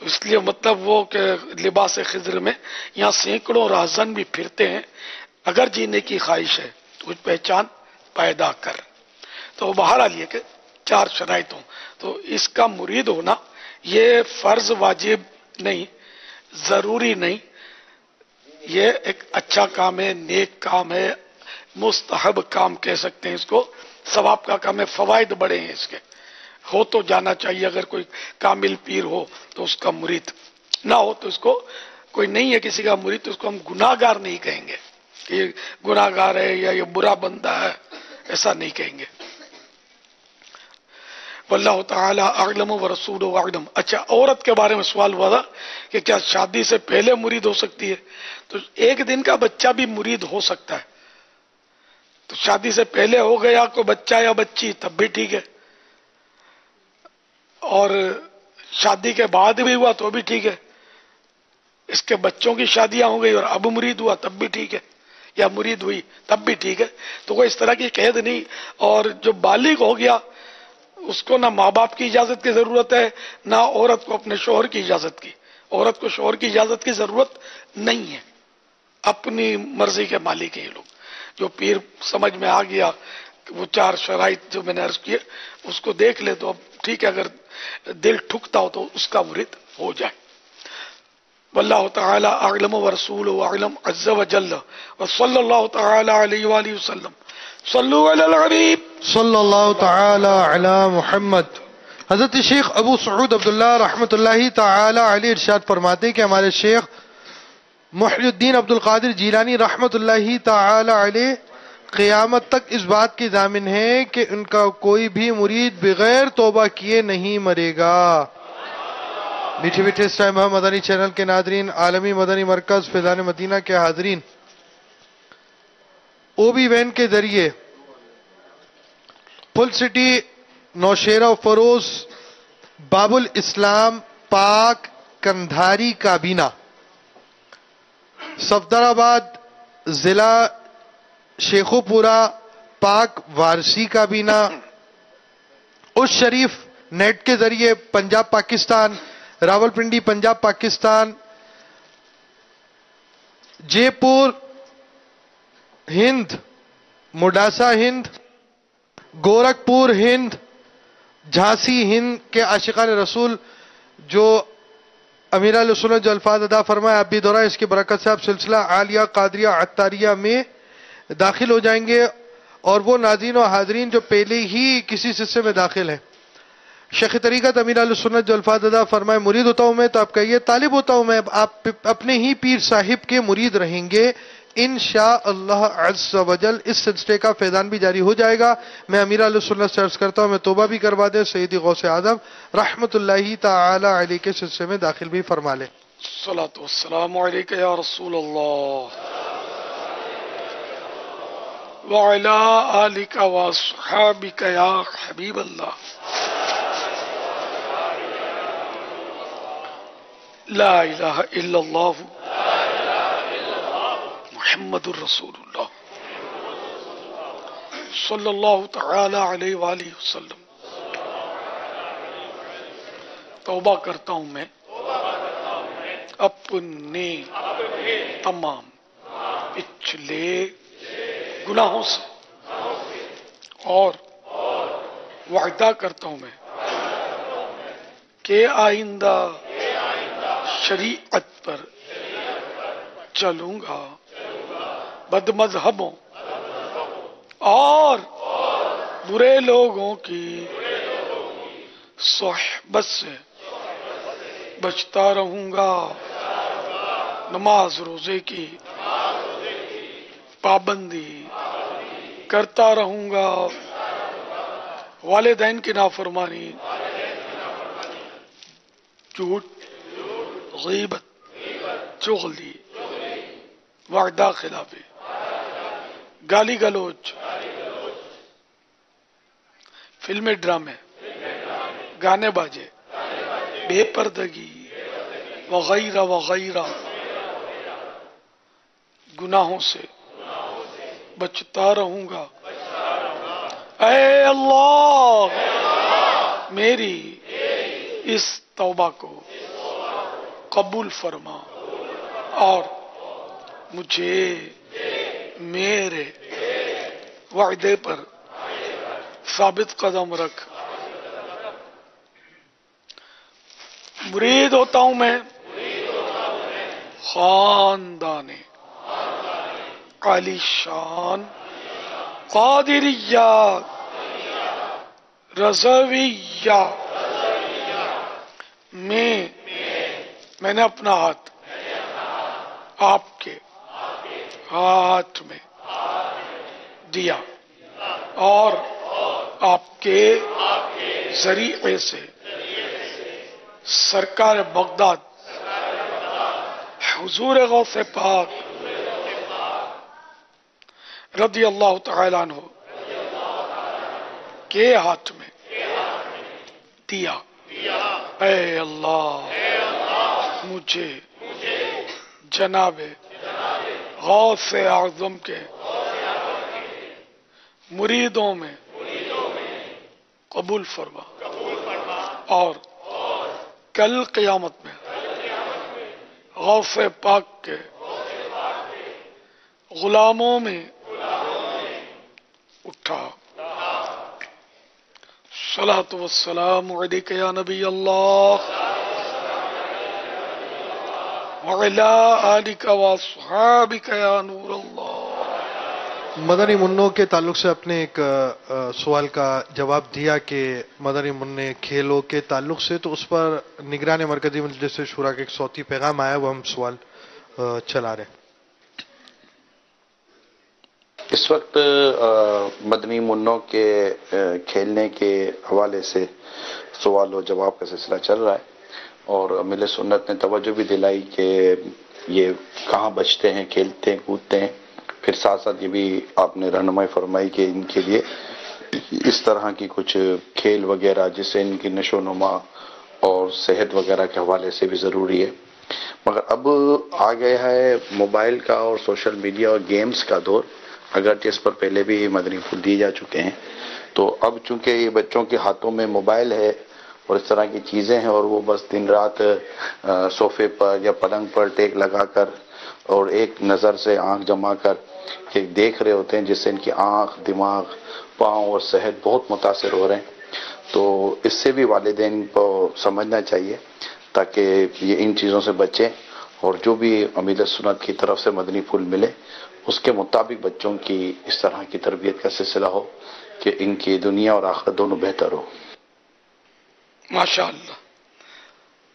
تو اس لیے مطلب وہ کہ لباس خضر میں یہاں سینکڑوں راہزن بھی پھرتے ہیں، اگر جینے کی خواہش ہے تو کچھ پہچان پیدا کر. تو بہرحال یہ کہ 4 شرائط ہوں. تو اس کا مرید ہونا یہ فرض واجب نہیں، ضروری نہیں، یہ ایک اچھا کام ہے، نیک کام ہے، مستحب کام کہہ سکتے ہیں اس کو، ثواب کا کام ہے، فوائد بڑے ہیں اس کے. ہو تو جانا چاہیے، اگر کوئی کامل پیر ہو تو اس کا مرید، نہ ہو تو اس کو کوئی نہیں ہے کسی کا مرید تو اس کو ہم گناہ گار نہیں کہیں گے کہ یہ گناہ گار ہے یا یہ برا بندہ ہے، ایسا نہیں کہیں گے. واللہ تعالی اعلم ورسولہ اعلم. اچھا، عورت کے بارے میں سوال ہوا تھا کہ کیا شادی سے پہلے مرید ہو سکتی ہے؟ تو 1 دن کا بچہ بھی مرید ہو سکتا ہے. تو شادی سے پہلے ہو گیا کوئی بچہ یا بچی تب بھی ٹھیک ہے، اور شادی کے بعد بھی ہوا تو بھی ٹھیک ہے. اس کے بچوں کی شادیاں ہو گئی اور اب مرید ہوا تب بھی ٹھیک ہے، یا مرید ہوئی تب بھی ٹھیک ہے. تو کوئی اس طرح کی قید نہیں. اور جو بالغ ہو گیا اس کو نہ ماں باپ کی اجازت کی ضرورت ہے، نہ عورت کو اپنے شوہر کی اجازت کی. عورت کو شوہر کی اجازت کی ضرورت نہیں ہے، اپنی مرضی کے مالک ہیں یہ لوگ. جو پیر سمجھ میں آ گیا وہ 4 شرائط جو میں نے عرض کیے اس کو دیکھ لے تو اب ٹھیک ہے، اگر دل ٹھکتا ہو تو اس کا مرید ہو جائے. واللہ تعالی اعلم ورسولہ اعلم عز وجل وصلی اللہ تعالی علیہ وآلہ وسلم. صلو علی الحبیب صلی اللہ تعالی علی محمد. حضرت شیخ ابو سعود عبداللہ رحمۃ اللہ تعالی علیہ ارشاد فرماتے ہیں کہ ہمارے شیخ محی الدین عبد القادر جیلانی رحمۃ اللہ تعالی علیہ قیامت تک اس بات کی ضامن ہے کہ ان کا کوئی بھی مرید بغیر توبہ کیے نہیں مرے گا. میٹھے میٹھے اسٹائم مدنی چینل کے ناظرین، عالمی مدنی مرکز فیضان مدینہ کے حاضرین، او بی وین کے ذریعے پل سٹی نوشیرہ فروز باب الاسلام پاک کندھاری کابینہ صفدر آباد ضلع شیخو پورہ پاک وارسی کابینہ اس شریف نیٹ کے ذریعے پنجاب پاکستان، راول پنڈی پنجاب پاکستان، جے پور ہند، موڈاسا ہند، گورکھپور ہند، جھانسی ہند کے عاشقان رسول جو امیر علیہ سنت جو الفاظ ادا فرمائے آپ بھی دہرائیں، اس کی برکت سے آپ سلسلہ عالیہ قادریہ عطاریہ میں داخل ہو جائیں گے. اور وہ ناظرین و حاضرین جو پہلے ہی کسی سلسلے میں داخل ہیں، شیخ طریقت امیر علیہ سنت جو الفاظ ادا فرمائے مرید ہوتا ہوں میں، تو آپ کہیے طالب ہوتا ہوں میں. آپ اپنے ہی پیر صاحب کے مرید رہیں گے انشاءاللہ عز و جل. اس سلسلے کا فیضان بھی جاری ہو جائے گا. میں امیر علیہ سنت سے عرض کرتا ہوں میں توبہ بھی کروا دیں، سیدی غوث اعظم رحمت اللہ تعالی علیہ کے سلسلے میں داخل بھی فرما لیں. الصلاۃ والسلام علیک یا رسول اللہ وعلی آلک واصحابک یا حبیب اللہ. لا الہ الا اللہ محمد الرسول اللہ صلی اللہ تعالی علیہ وآلہ وسلم. توبہ کرتا ہوں میں اپنے تمام پچھلے گناہوں سے اور وعدہ کرتا ہوں میں کہ آئندہ شریعت پر چلوں گا، بد مذہبوں اور برے لوگوں کی صحبت سے بچتا رہوں گا، نماز روزے کی پابندی کرتا رہوں گا، والدین کی نافرمانی، جھوٹ، غیبت، چغلی، وعدہ خلافی، گالی گلوچ، فلمیں ڈرامے، گانے باجے، بے پردگی وغیرہ وغیرہ گناہوں سے بچتا رہوں گا. اے اللہ میری اس توبہ کو قبول فرما اور مجھے میرے وعدے پر ثابت قدم رکھ۔ مرید ہوتا ہوں میں خاندان عالی شان قادریہ رضویہ میں نے اپنا ہاتھ آپ کے ہاتھ میں دیا اور آپ کے ذریعے سے سرکار بغداد حضور غوث پاک رضی اللہ تعالی عنہ کے ہاتھ میں دیا۔ اے اللہ مجھے جناب غوث اعظم کے مریدوں میں قبول فرما اور کل قیامت میں غوث پاک کے غلاموں میں اٹھا۔ صلاۃ والسلام علیک یا نبی اللہ وعلی آلک واصحابک یا نور اللہ۔ مدنی منوں کے تعلق سے اپنے ایک سوال کا جواب دیا کہ مدنی منع کھیلوں کے تعلق سے، تو اس پر نگران مرکزی مجلس شورا کا ایک صوتی پیغام آیا، وہ ہم سوال چلا رہے ہیں۔ اس وقت مدنی منوں کے کھیلنے کے حوالے سے سوال و جواب کا سلسلہ چل رہا ہے، اور امیل سنت نے توجہ بھی دلائی کہ یہ کہاں بچتے ہیں، کھیلتے ہیں، کودتے ہیں۔ پھر ساتھ ساتھ یہ بھی آپ نے رہنمائی فرمائی کہ ان کے لیے اس طرح کی کچھ کھیل وغیرہ جس سے ان کی نشو و نما اور صحت وغیرہ کے حوالے سے بھی ضروری ہے۔ مگر اب آ گیا ہے موبائل کا اور سوشل میڈیا اور گیمز کا دور، اگرچہ اس پر پہلے بھی مدنی پھول دیے جا چکے ہیں۔ تو اب چونکہ یہ بچوں کے ہاتھوں میں موبائل ہے اور اس طرح کی چیزیں ہیں، اور وہ بس دن رات صوفے پر یا پلنگ پر ٹیک لگا کر اور ایک نظر سے آنکھ جما کر کہ دیکھ رہے ہوتے ہیں، جس سے ان کی آنکھ، دماغ، پاؤں اور صحت بہت متاثر ہو رہے ہیں۔ تو اس سے بھی والدین کو سمجھنا چاہیے تاکہ یہ ان چیزوں سے بچیں، اور جو بھی امیر سنت کی طرف سے مدنی پھول ملے اس کے مطابق بچوں کی اس طرح کی تربیت کا سلسلہ ہو کہ ان کی دنیا اور آخرت دونوں بہتر ہو۔ ماشاءاللہ۔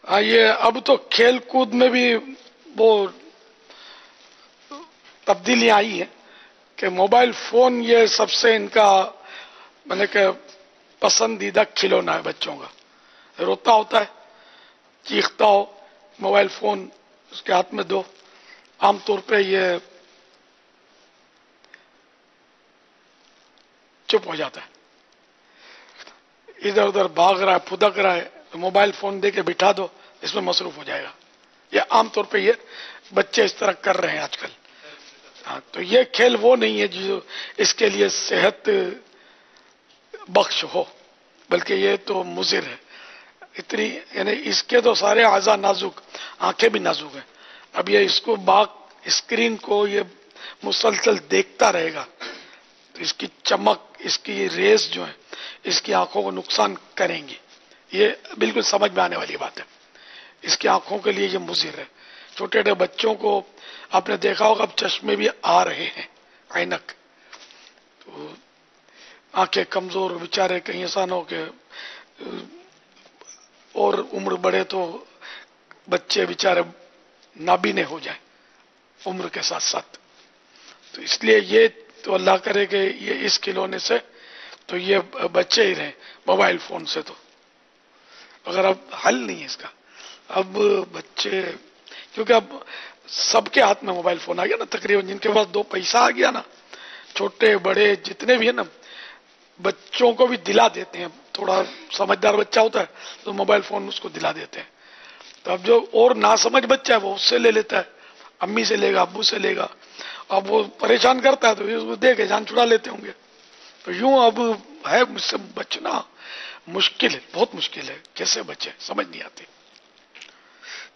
آئیے اب تو کھیل کود میں بھی وہ تبدیلی آئی ہے کہ موبائل فون یہ سب سے ان کا میں نے کہ پسندیدہ کھلونا ہے بچوں کا۔ روتا ہوتا ہے، چیختا ہو، موبائل فون اس کے ہاتھ میں دو، عام طور پہ یہ چپ ہو جاتا ہے، ادھر ادھر بھاگ رہا ہے، پھدک رہا ہے، تو موبائل فون دے کے بٹھا دو، اس میں مصروف ہو جائے گا۔ یہ عام طور پہ یہ بچے اس طرح کر رہے ہیں آج کل۔ تو یہ کھیل وہ نہیں ہے جو اس کے لیے صحت بخش ہو، بلکہ یہ تو مضر ہے۔ اتنی یعنی اس کے تو سارے اعضاء نازک، آنکھیں بھی نازک ہیں۔ اب یہ اس کو اسکرین کو یہ مسلسل دیکھتا رہے گا تو اس کی چمک، اس کی ریز جو ہے اس کی آنکھوں کو نقصان کریں گی۔ یہ بالکل سمجھ میں آنے والی بات ہے، اس کی آنکھوں کے لیے یہ مضر ہے۔ چھوٹے چھوٹے بچوں کو آپ نے دیکھا ہوگا اب چشمے بھی آ رہے ہیں، عینک، تو آنکھیں کمزور بیچارے، کہیں ایسا نہ ہو کہ اور عمر بڑھے تو بچے بیچارے نابینے ہو جائیں عمر کے ساتھ ساتھ۔ تو اس لیے یہ تو اللہ کرے کہ یہ اس کھلونے سے تو یہ بچے ہی رہیں، موبائل فون سے تو اگر اب حل نہیں ہے اس کا۔ اب بچے کیونکہ اب سب کے ہاتھ میں موبائل فون آ گیا نا، تقریباً جن کے پاس دو پیسہ آ گیا نا، چھوٹے بڑے جتنے بھی ہیں نا، بچوں کو بھی دلا دیتے ہیں۔ تھوڑا سمجھدار بچہ ہوتا ہے تو موبائل فون اس کو دلا دیتے ہیں۔ تو اب جو اور ناسمجھ بچہ ہے وہ اس سے لے لیتا ہے، امی سے لے گا، ابو سے لے گا، اب وہ پریشان کرتا ہے تو اس کو دے کے جان چھڑا لیتے ہوں گے۔ تو یوں اب ہے مجھ سے بچنا مشکل ہے، بہت مشکل ہے، کیسے بچے سمجھ نہیں آتے۔